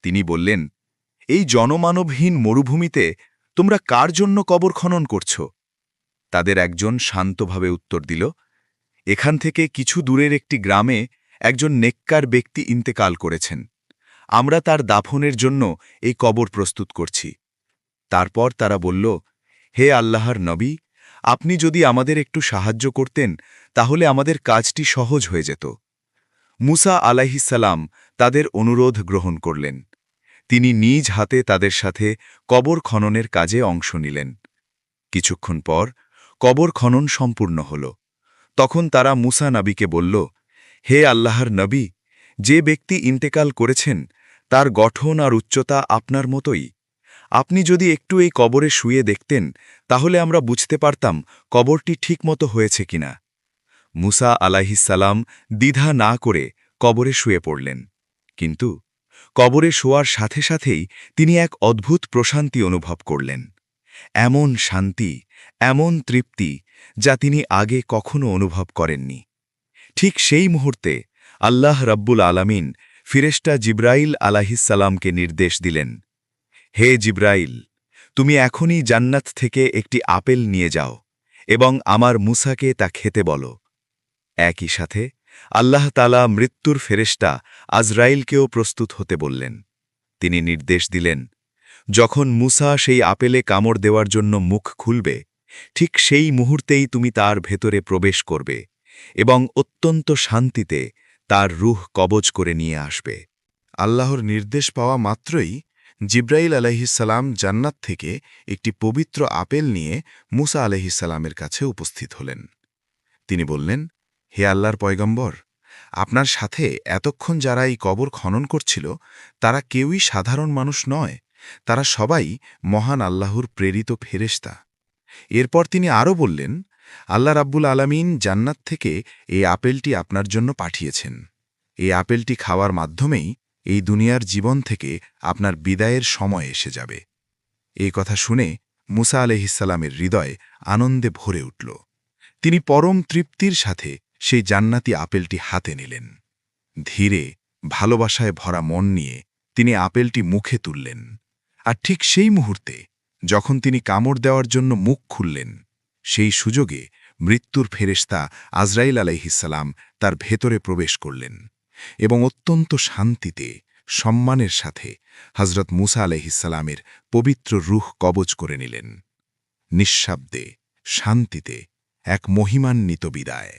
Speaker 2: তিনি বললেন, এই জনমানবহীন মরুভূমিতে তোমরা কার জন্য কবর খনন করছ? তাদের একজন শান্তভাবে উত্তর দিল, এখান থেকে কিছু দূরের একটি গ্রামে একজন নেককার ব্যক্তি ইন্তেকাল করেছেন। আমরা তার দাফনের জন্য এই কবর প্রস্তুত করছি। তারপর তারা বলল, হে আল্লাহর নবী, আপনি যদি আমাদের একটু সাহায্য করতেন তাহলে আমাদের কাজটি সহজ হয়ে যেত। মুসা আলাইহিসসালাম তাদের অনুরোধ গ্রহণ করলেন। তিনি নিজ হাতে তাদের সাথে কবর খননের কাজে অংশ নিলেন। কিছুক্ষণ পর কবর খনন সম্পূর্ণ হল। তখন তারা মুসা নবীকে বলল, হে আল্লাহর নবী, যে ব্যক্তি ইন্তেকাল করেছেন তার গঠন আর উচ্চতা আপনার মতোই। আপনি যদি একটু এই কবরে শুয়ে দেখতেন তাহলে আমরা বুঝতে পারতাম কবরটি ঠিকমতো হয়েছে কিনা। মুসা আলাইহিসসালাম দ্বিধা না করে কবরে শুয়ে পড়লেন। কিন্তু কবরে শোয়ার সাথে সাথেই তিনি এক অদ্ভুত প্রশান্তি অনুভব করলেন। এমন শান্তি, এমন তৃপ্তি যা তিনি আগে কখনো অনুভব করেননি। ঠিক সেই মুহূর্তে আল্লাহ রাব্বুল আলামিন ফিরেশতা জিব্রাইল আলাইহিসসালামকে নির্দেশ দিলেন, হে জিব্রাইল, তুমি এখনই জান্নাত থেকে একটি আপেল নিয়ে যাও এবং আমার মুসাকে তা খেতে বলো। একই সাথে আল্লাহ তাআলা মৃত্যুর ফেরেশতা আজরাইলকেও প্রস্তুত হতে বললেন। তিনি নির্দেশ দিলেন, যখন মুসা সেই আপেলে কামড় দেওয়ার জন্য মুখ খুলবে, ঠিক সেই মুহূর্তেই তুমি তার ভেতরে প্রবেশ করবে এবং অত্যন্ত শান্তিতে তার রূহ কবজ করে নিয়ে আসবে।
Speaker 5: আল্লাহর নির্দেশ পাওয়া মাত্রই জিব্রাইল আলাইহিসসালাম জান্নাত থেকে একটি পবিত্র আপেল নিয়ে মুসা আলাইহিসসালামের কাছে উপস্থিত হলেন। তিনি বললেন, হে আল্লাহর পয়গম্বর, আপনার সাথে এতক্ষণ যারা এই কবর খনন করছিল তারা কেউই সাধারণ মানুষ নয়, তারা সবাই মহান আল্লাহর প্রেরিত ফেরেশতা। এরপর তিনি আরও বললেন, আল্লাহ রাব্বুল আলামিন জান্নাত থেকে এই আপেলটি আপনার জন্য পাঠিয়েছেন। এই আপেলটি খাওয়ার মাধ্যমেই এই দুনিয়ার জীবন থেকে আপনার বিদায়ের সময় এসে যাবে। এই কথা শুনে মুসা আলাইহিসসালামের হৃদয় আনন্দে ভরে উঠল। তিনি পরম তৃপ্তির সাথে সেই জান্নাতি আপেলটি হাতে নিলেন। ধীরে ভালোবাসায় ভরা মন নিয়ে তিনি আপেলটি মুখে তুললেন। আর ঠিক সেই মুহূর্তে যখন তিনি কামড় দেওয়ার জন্য মুখ খুললেন, সেই সুযোগে মৃত্যুর ফেরেশতা আজরাইল আলাইহিসসালাম তার ভেতরে প্রবেশ করলেন এবং অত্যন্ত শান্তিতে, সম্মানের সাথে হযরত মুসা আলাইহিসসালামের পবিত্র রূহ কবজ করে নিলেন। নিঃশব্দে, শান্তিতে এক মহিমান্বিত বিদায়।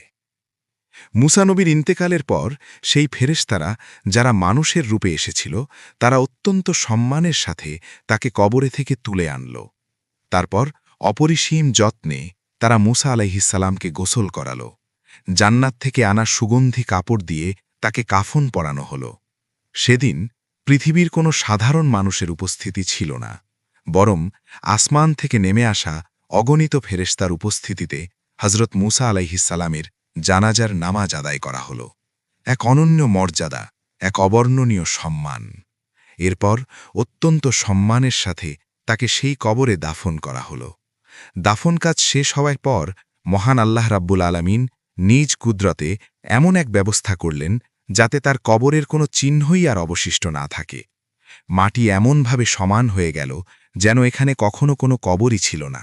Speaker 5: মুসা নবীর ইন্তেকালের পর সেই ফেরেশতারা যারা মানুষের রূপে এসেছিল তারা অত্যন্ত সম্মানের সাথে তাকে কবরে থেকে তুলে আনল। তারপর অপরিসীম যত্নে তারা মুসা আলাইহিসসালামকে গোসল করাল। জান্নাত থেকে আনা সুগন্ধি কাপড় দিয়ে তাকে কাফন পরানো হল। সেদিন পৃথিবীর কোনো সাধারণ মানুষের উপস্থিতি ছিল না, বরং আসমান থেকে নেমে আসা অগণিত ফেরেশতার উপস্থিতিতে হযরত মুসা আলাইহিসসালামের জানাজার নামাজ আদায় করা হল। এক অনন্য মর্যাদা, এক অবর্ণনীয় সম্মান। এরপর অত্যন্ত সম্মানের সাথে তাকে সেই কবরে দাফন করা হল। দাফন কাজ শেষ হওয়ার পর মহান আল্লাহ রাব্বুল আলামিন নিজ কুদরতে এমন এক ব্যবস্থা করলেন যাতে তার কবরের কোনো চিহ্নই আর অবশিষ্ট না থাকে। মাটি এমনভাবে সমান হয়ে গেল যেন এখানে কখনো কোনো কবরই ছিল না,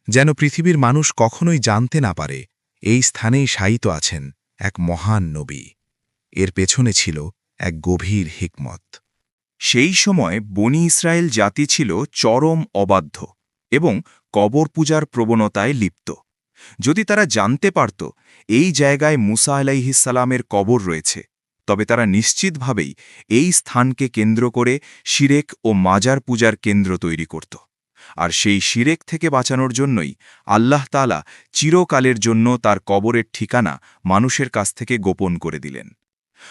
Speaker 5: যেন পৃথিবীর মানুষ কখনোই জানতে না পারে এই স্থানেই শায়িত আছেন এক মহান নবী। এর পেছনে ছিল এক গভীর হিকমত।
Speaker 2: সেই সময় বনি ইসরায়েল জাতি ছিল চরম অবাধ্য এবং কবর পূজার প্রবণতায় লিপ্ত। যদি তারা জানতে পারত এই জায়গায় মুসা আলাইহিসসালামের কবর রয়েছে, তবে তারা নিশ্চিতভাবেই এই স্থানকে কেন্দ্র করে শিরেক ও মাজার পূজার কেন্দ্র তৈরি করত। আর সেই শিরেক থেকে বাঁচানোর জন্যই আল্লাহ তাআলা চিরকালের জন্য তার কবরের ঠিকানা মানুষের কাছ থেকে গোপন করে দিলেন।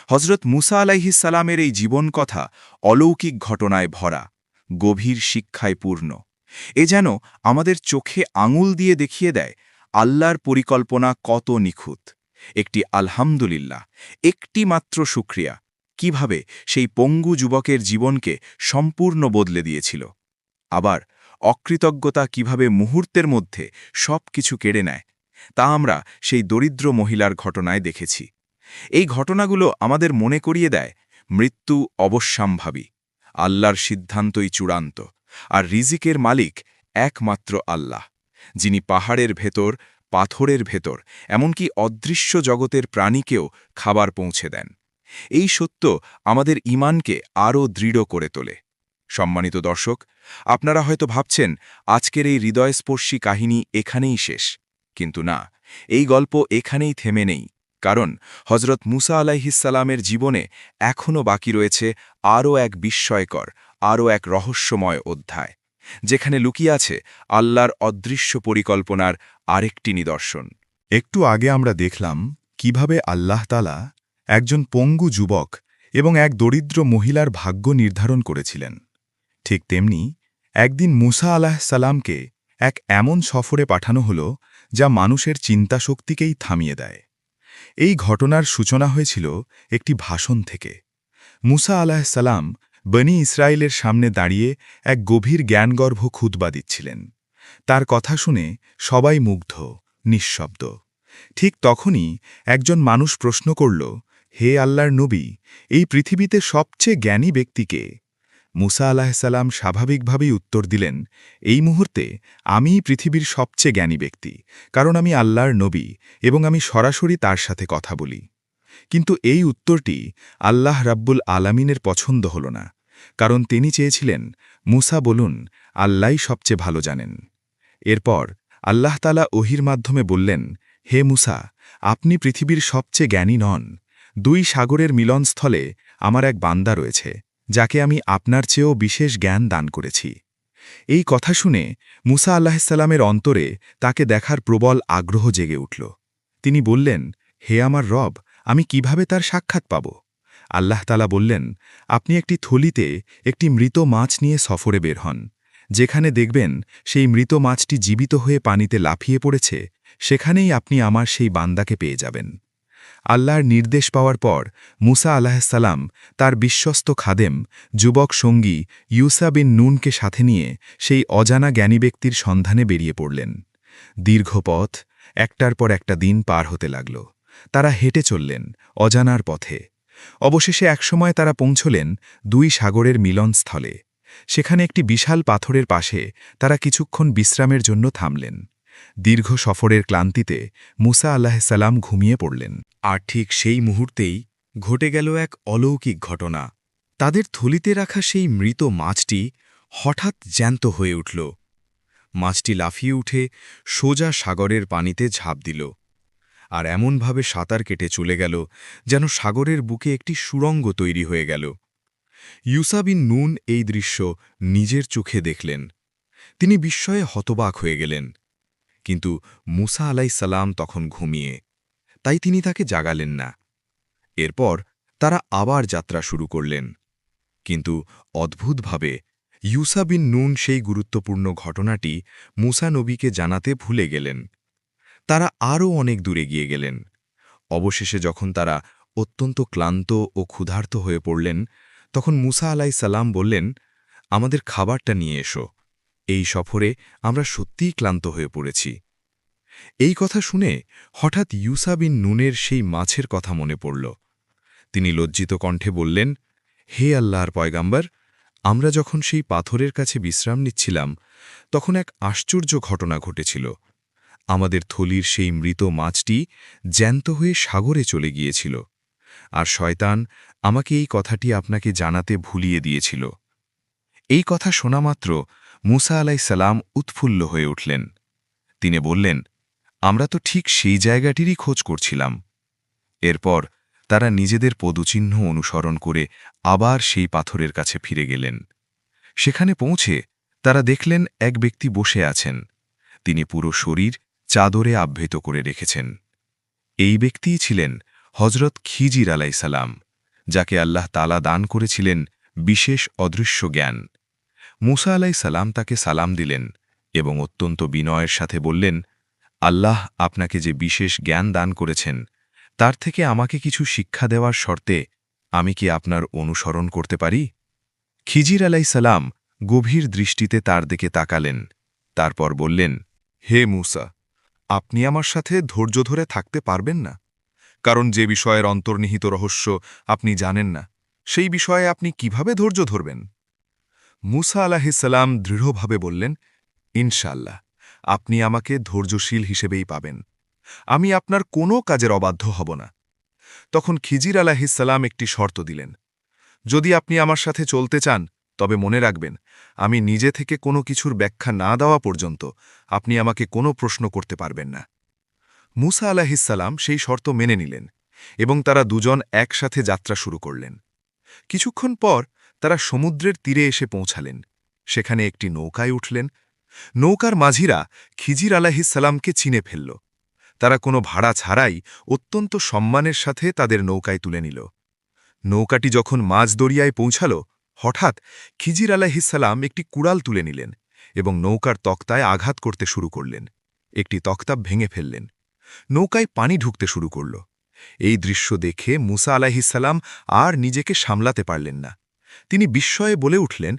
Speaker 2: হযরত মুসা আলাইহিসসালামের এই জীবন কথা অলৌকিক ঘটনায় ভরা, গভীর শিক্ষায় পূর্ণ। এ যেন আমাদের চোখে আঙুল দিয়ে দেখিয়ে দেয় আল্লাহর পরিকল্পনা কত নিখুঁত। একটি আলহামদুলিল্লাহ, একটি মাত্র শুকরিয়া কিভাবে সেই পঙ্গু যুবকের জীবনকে সম্পূর্ণ বদলে দিয়েছিল। আবার অকৃতজ্ঞতা কিভাবে মুহূর্তের মধ্যে সব কিছু কেড়ে নেয় তা আমরা সেই দরিদ্র মহিলার ঘটনায় দেখেছি। এই ঘটনাগুলো আমাদের মনে করিয়ে দেয় মৃত্যু অবশ্যম্ভাবী, আল্লাহর সিদ্ধান্তই চূড়ান্ত, আর রিজিকের মালিক একমাত্র আল্লাহ, যিনি পাহাড়ের ভেতর, পাথরের ভেতর, এমনকি অদৃশ্য জগতের প্রাণীকেও খাবার পৌঁছে দেন। এই সত্য আমাদের ঈমানকে আরও দৃঢ় করে তোলে। সম্মানিত দর্শক, আপনারা হয়তো ভাবছেন আজকের এই হৃদয়স্পর্শী কাহিনী এখানেই শেষ, কিন্তু না, এই গল্প এখানেই থেমে নেই, কারণ হজরত মুসা আলাইহিসসালামের জীবনে এখনও বাকি রয়েছে আরও এক বিস্ময়কর, আরও এক রহস্যময় অধ্যায়, যেখানে লুকিয়ে আছে আল্লাহর অদৃশ্য পরিকল্পনার আরেকটি নিদর্শন।
Speaker 5: একটু আগে আমরা দেখলাম কিভাবে আল্লাহ তাআলা একজন পঙ্গু যুবক এবং এক দরিদ্র মহিলার ভাগ্য নির্ধারণ করেছিলেন। ঠিক তেমনি একদিন মুসা আলাইহিসসালামকে এক এমন সফরে পাঠানো হল যা মানুষের চিন্তাশক্তিকেই থামিয়ে দেয়। এই ঘটনার সূচনা হয়েছিল একটি ভাষণ থেকে। মুসা আলাইহিসসালাম বনি ইসরায়েলের সামনে দাঁড়িয়ে এক গভীর জ্ঞানগর্ভ খুতবা দিচ্ছিলেন। তার কথা শুনে সবাই মুগ্ধ, নিঃশব্দ। ঠিক তখনই একজন মানুষ প্রশ্ন করল, হে আল্লাহর নবী, এই পৃথিবীতে সবচেয়ে জ্ঞানী ব্যক্তি কে? মুসা আলাইহিসসালাম স্বাভাবিকভাবেই উত্তর দিলেন, এই মুহূর্তে আমিই পৃথিবীর সবচেয়ে জ্ঞানী ব্যক্তি, কারণ আমি আল্লাহর নবী এবং আমি সরাসরি তার সাথে কথা বলি। কিন্তু এই উত্তরটি আল্লাহ রাব্বুল আলামিনের পছন্দ হল না, কারণ তিনি চেয়েছিলেন মুসা বলুন, আল্লাহই সবচেয়ে ভালো জানেন। এরপর আল্লাহ তাআলা ওহির মাধ্যমে বললেন, হে মুসা, আপনি পৃথিবীর সবচেয়ে জ্ঞানী নন। 2 সাগরের মিলনস্থলে আমার এক বান্দা রয়েছে, যাকে আমি আপনার চেয়েও বিশেষ জ্ঞান দান করেছি। এই কথা শুনে মুসা আলাইহিসসালামের অন্তরে তাকে দেখার প্রবল আগ্রহ জেগে উঠল। তিনি বললেন, হে আমার রব, আমি কিভাবে তার সাক্ষাৎ পাব? আল্লাহ তাআলা বললেন, আপনি একটি থলিতে একটি মৃত মাছ নিয়ে সফরে বের হন। যেখানে দেখবেন সেই মৃত মাছটি জীবিত হয়ে পানিতে লাফিয়ে পড়েছে, সেখানেই আপনি আমার সেই বান্দাকে পেয়ে যাবেন। আল্লাহর নির্দেশ পাওয়ার পর মুসা আলাইহিসসালাম তার বিশ্বস্ত খাদেম, যুবক সঙ্গী ইউসা বিন নুনকে সাথে নিয়ে সেই অজানা জ্ঞানী ব্যক্তির সন্ধানে বেরিয়ে পড়লেন। দীর্ঘ পথ, একটার পর একটা দিন পার হতে লাগল। তারা হেঁটে চললেন অজানার পথে। অবশেষে একসময় তারা পৌঁছলেন 2 সাগরের মিলনস্থলে। সেখানে একটি বিশাল পাথরের পাশে তারা কিছুক্ষণ বিশ্রামের জন্য থামলেন। দীর্ঘ সফরের ক্লান্তিতে মুসা আলাইহিসসালাম ঘুমিয়ে পড়লেন।
Speaker 2: আর ঠিক সেই মুহূর্তেই ঘটে গেল এক অলৌকিক ঘটনা। তাদের থলিতে রাখা সেই মৃত মাছটি হঠাৎ জ্যান্ত হয়ে উঠল। মাছটি লাফিয়ে উঠে সোজা সাগরের পানিতে ঝাঁপ দিল, আর এমনভাবে সাঁতার কেটে চলে গেল যেন সাগরের বুকে একটি সুড়ঙ্গ তৈরি হয়ে গেল। ইউসা বিন নুন এই দৃশ্য নিজের চোখে দেখলেন। তিনি বিস্ময়ে হতবাক হয়ে গেলেন। কিন্তু মুসা আলাইহিসসালাম তখন ঘুমিয়ে, তাই তিনি তাকে জাগালেন না। এরপর তারা আবার যাত্রা শুরু করলেন। কিন্তু অদ্ভুতভাবে ইউসা বিন নুন সেই গুরুত্বপূর্ণ ঘটনাটি মুসা নবীকে জানাতে ভুলে গেলেন। তারা আরও অনেক দূরে গিয়ে গেলেন। অবশেষে যখন তারা অত্যন্ত ক্লান্ত ও ক্ষুধার্ত হয়ে পড়লেন, তখন মুসা আলাইহিসসালাম বললেন, আমাদের খাবারটা নিয়ে এসো। এই সফরে আমরা সত্যিই ক্লান্ত হয়ে পড়েছি। এই কথা শুনে হঠাৎ ইউসা বিন নুনের সেই মাছের কথা মনে পড়ল। তিনি লজ্জিত কণ্ঠে বললেন, হে আল্লাহর পয়গাম্বর, আমরা যখন সেই পাথরের কাছে বিশ্রাম নিচ্ছিলাম, তখন এক আশ্চর্য ঘটনা ঘটেছিল। আমাদের থলির সেই মৃত মাছটি জ্যান্ত হয়ে সাগরে চলে গিয়েছিল, আর শয়তান আমাকে এই কথাটি আপনাকে জানাতে ভুলিয়ে দিয়েছিল। এই কথা শোনামাত্র মুসা আলাইহিসসালাম উৎফুল্ল হয়ে উঠলেন। তিনি বললেন, আমরা তো ঠিক সেই জায়গাটিরই খোঁজ করছিলাম। এরপর তারা নিজেদের পদচিহ্ন অনুসরণ করে আবার সেই পাথরের কাছে ফিরে গেলেন। সেখানে পৌঁছে তারা দেখলেন এক ব্যক্তি বসে আছেন। তিনি পুরো শরীর চাদরে আবৃত করে রেখেছেন। এই ব্যক্তিই ছিলেন হজরত খিজির আলাইহিসসালাম, যাকে আল্লাহ তাআলা দান করেছিলেন বিশেষ অদৃশ্য জ্ঞান। মুসা আলাইহিসসালাম তাকে সালাম দিলেন এবং অত্যন্ত বিনয়ের সাথে বললেন, আল্লাহ আপনাকে যে বিশেষ জ্ঞান দান করেছেন, তার থেকে আমাকে কিছু শিক্ষা দেওয়ার শর্তে আমি কি আপনার অনুসরণ করতে পারি? খিজির আলাইহিসসালাম গভীর দৃষ্টিতে তার দিকে তাকালেন, তারপর বললেন, হে মূসা, আপনি আমার সাথে ধৈর্য ধরে থাকতে পারবেন না? কারণ যে বিষয়ের অন্তর্নিহিত রহস্য আপনি জানেন না, সেই বিষয়ে আপনি কিভাবে ধৈর্য ধরবেন? মূসা আলাহিসাল্লাম দৃঢ়ভাবে বললেন, ইনশাল্লাহ, আপনি আমাকে ধৈর্যশীল হিসেবেই পাবেন। আমি আপনার কোনো কাজের অবাধ্য হব না। তখন খিজির আলাহিসাল্লাম একটি শর্ত দিলেন, যদি আপনি আমার সাথে চলতে চান, তবে মনে রাখবেন, আমি নিজে থেকে কোনো কিছুর ব্যাখ্যা না দেওয়া পর্যন্ত আপনি আমাকে কোনো প্রশ্ন করতে পারবেন না। মূসা আলাহিসাল্লাম সেই শর্ত মেনে নিলেন এবং তারা দুজন একসাথে যাত্রা শুরু করলেন। কিছুক্ষণ পর তারা সমুদ্রের তীরে এসে পৌঁছালেন। সেখানে একটি নৌকায় উঠলেন। নৌকার মাঝিরা খিজির আলাহিসাল্লামকে চিনে ফেলল। তারা কোনো ভাড়া ছাড়াই অত্যন্ত সম্মানের সাথে তাদের নৌকায় তুলে নিল। নৌকাটি যখন মাঝ দরিয়ায় পৌঁছাল, হঠাৎ খিজির আলাহিসাল্লাম একটি কুড়াল তুলে নিলেন এবং নৌকার তক্তায় আঘাত করতে শুরু করলেন। একটি তক্তা ভেঙে ফেললেন। নৌকায় পানি ঢুকতে শুরু করল। এই দৃশ্য দেখে মূসা আলাহিসাল্লাম আর নিজেকে সামলাতে পারলেন না। তিনি বিস্ময়ে বলে উঠলেন,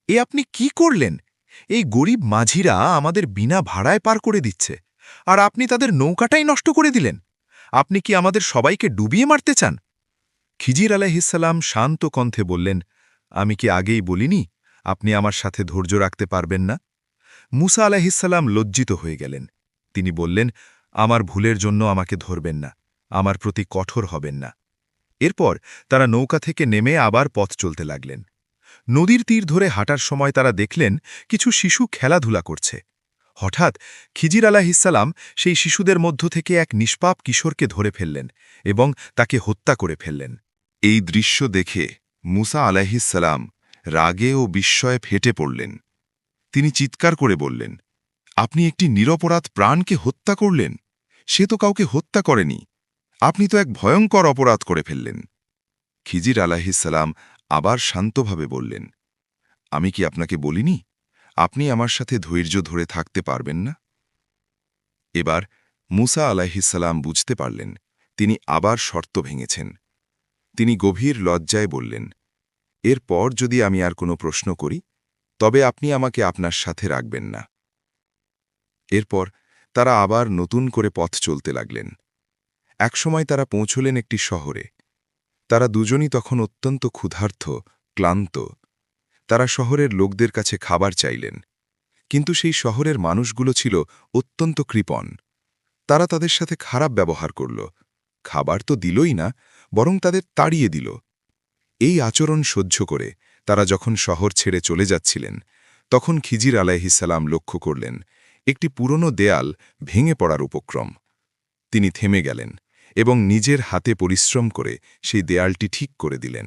Speaker 2: এ আপনি কি করলেন? এই গরিব মাঝিরা আমাদের বিনা ভাড়ায় পার করে দিচ্ছে, আর আপনি তাদের নৌকাটাই নষ্ট করে দিলেন। আপনি কি আমাদের সবাইকে ডুবিয়ে মারতে চান? খিজির আলাইহিসসালাম শান্ত কণ্ঠে বললেন, আমি কি আগেই বলিনি আপনি আমার সাথে ধৈর্য রাখতে পারবেন না? মূসা আলাইহিসসালাম লজ্জিত হয়ে গেলেন। তিনি বললেন, আমার ভুলের জন্য আমাকে ধরবেন না, আমার প্রতি কঠোর হবেন না। এরপর তারা নৌকা থেকে নেমে আবার পথ চলতে লাগলেন। নদীর তীর ধরে হাঁটার সময় তারা দেখলেন কিছু শিশু খেলাধুলা করছে। হঠাৎ খিজির আলাইহিসসালাম সেই শিশুদের মধ্য থেকে এক নিষ্পাপ কিশোরকে ধরে ফেললেন এবং তাকে হত্যা করে ফেললেন। এই দৃশ্য দেখে মূসা আলাইহিসসালাম রাগে ও বিস্ময়ে ফেটে পড়লেন। তিনি চিৎকার করে বললেন, আপনি একটি নিরপরাধ প্রাণকে হত্যা করলেন। সে তো কাউকে হত্যা করেনি। আপনি তো এক ভয়ঙ্কর অপরাধ করে ফেললেন। খিজির আলাইহিসসালাম আবার শান্তভাবে বললেন, আমি কি আপনাকে বলিনি আপনি আমার সাথে ধৈর্য ধরে থাকতে পারবেন না? এবার মূসা আলাইহিসসালাম বুঝতে পারলেন তিনি আবার শর্ত ভেঙেছেন। তিনি গভীর লজ্জায় বললেন, এরপর যদি আমি আর কোনো প্রশ্ন করি, তবে আপনি আমাকে আপনার সাথে রাখবেন না। এরপর তারা আবার নতুন করে পথ চলতে লাগলেন। একসময় তারা পৌঁছলেন একটি শহরে। তারা দুজনই তখন অত্যন্ত ক্ষুধার্ত, ক্লান্ত। তারা শহরের লোকদের কাছে খাবার চাইলেন, কিন্তু সেই শহরের মানুষগুলো ছিল অত্যন্ত কৃপণ। তারা তাদের সাথে খারাপ ব্যবহার করল। খাবার তো দিলই না, বরং তাদের তাড়িয়ে দিল। এই আচরণ সহ্য করে তারা যখন শহর ছেড়ে চলে যাচ্ছিলেন, তখন খিজির আলাইহিসসালাম লক্ষ্য করলেন একটি পুরনো দেয়াল ভেঙে পড়ার উপক্রম। তিনি থেমে গেলেন এবং নিজের হাতে পরিশ্রম করে সেই দেয়ালটি ঠিক করে দিলেন।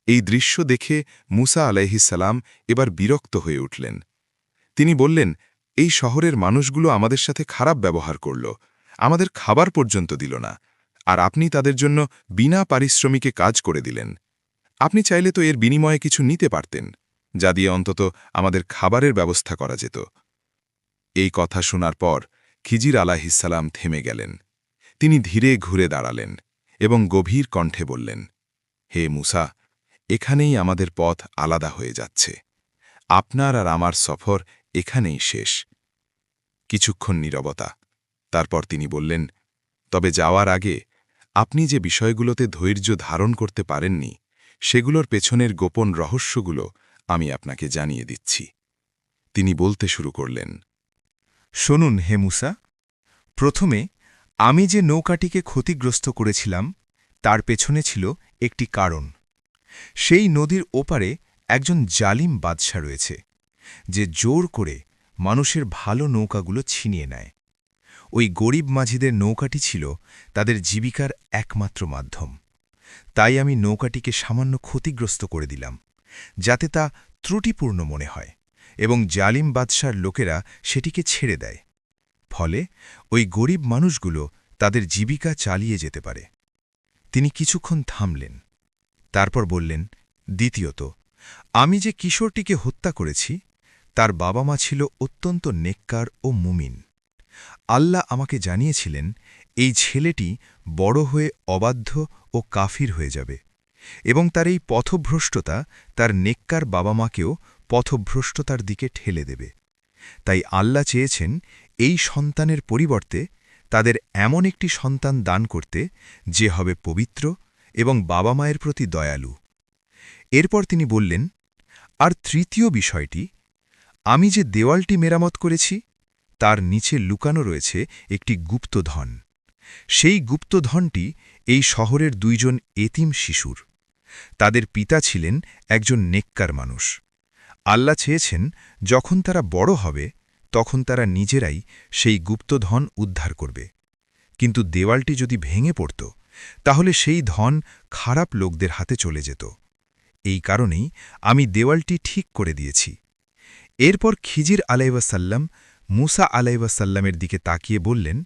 Speaker 2: এই দৃশ্য দেখে মূসা আলাইহিসসালাম এবার বিরক্ত হয়ে উঠলেন। তিনি বললেন, এই শহরের মানুষগুলো আমাদের সাথে খারাপ ব্যবহার করল, আমাদের খাবার পর্যন্ত দিল না, আর আপনি তাদের জন্য বিনা পারিশ্রমিকে কাজ করে দিলেন। আপনি চাইলে তো এর বিনিময়ে কিছু নিতে পারতেন, যা দিয়ে অন্তত আমাদের খাবারের ব্যবস্থা করা যেত। এই কথা শোনার পর খিজির আলাইহিসসালাম থেমে গেলেন। তিনি ধীরে ঘুরে দাঁড়ালেন এবং গভীর কণ্ঠে বললেন, হে মূসা, এখানেই আমাদের পথ আলাদা হয়ে যাচ্ছে। আপনার আর আমার সফর এখানেই শেষ। কিছুক্ষণ নীরবতা। তারপর তিনি বললেন, তবে যাওয়ার আগে আপনি যে বিষয়গুলোতে ধৈর্য ধারণ করতে পারেননি, সেগুলোর পেছনের গোপন রহস্যগুলো আমি আপনাকে জানিয়ে দিচ্ছি। তিনি বলতে শুরু করলেন,
Speaker 3: শুনুন হে মূসা, প্রথমে আমি যে নৌকাটিকে ক্ষতিগ্রস্ত করেছিলাম তার পেছনে ছিল একটি কারণ। সেই নদীর ওপারে একজন জালিম বাদশা রয়েছে, যে জোর করে মানুষের ভালো নৌকাগুলো ছিনিয়ে নেয়। ওই গরিব মাঝিদের নৌকাটি ছিল তাদের জীবিকার একমাত্র মাধ্যম। তাই আমি নৌকাটিকে সামান্য ক্ষতিগ্রস্ত করে দিলাম, যাতে তা ত্রুটিপূর্ণ মনে হয় এবং জালিম বাদশার লোকেরা সেটিকে ছেড়ে দেয়। ফলে ওই গরিব মানুষগুলো তাদের জীবিকা চালিয়ে যেতে পারে। তিনি কিছুক্ষণ থামলেন, তারপর বললেন, দ্বিতীয়ত, আমি যে কিশোরটিকে হত্যা করেছি তার বাবা মা ছিল অত্যন্ত নেককার ও মুমিন। আল্লাহ আমাকে জানিয়েছিলেন এই ছেলেটি বড় হয়ে অবাধ্য ও কাফির হয়ে যাবে এবং তার এই পথভ্রষ্টতা তার নেককার বাবা মাকেও পথভ্রষ্টতার দিকে ঠেলে দেবে। তাই আল্লাহ চেয়েছেন এই সন্তানের পরিবর্তে তাদের এমন একটি সন্তান দান করতে যে হবে পবিত্র এবং বাবা মায়ের প্রতি দয়ালু। এরপর তিনি বললেন, আর তৃতীয় বিষয়টি, আমি যে দেওয়ালটি মেরামত করেছি তার নিচে লুকানো রয়েছে একটি গুপ্তধন। সেই গুপ্তধনটি এই শহরের 2 জন এতিম শিশুর। তাদের পিতা ছিলেন একজন নেককার মানুষ। আল্লাহ চেয়েছেন যখন তারা বড় হবে তখন তারা নিজেরাই সেই গুপ্তধন উদ্ধার করবে। কিন্তু দেওয়ালটি যদি ভেঙে পড়ত তাহলে সেই ধন খারাপ লোকদের হাতে চলে যেত। এই কারণেই আমি দেওয়ালটি ঠিক করে দিয়েছি। এরপর খিজির আলাইহিসসালাম মুসা আলাইহিসসালামের দিকে তাকিয়ে বললেন,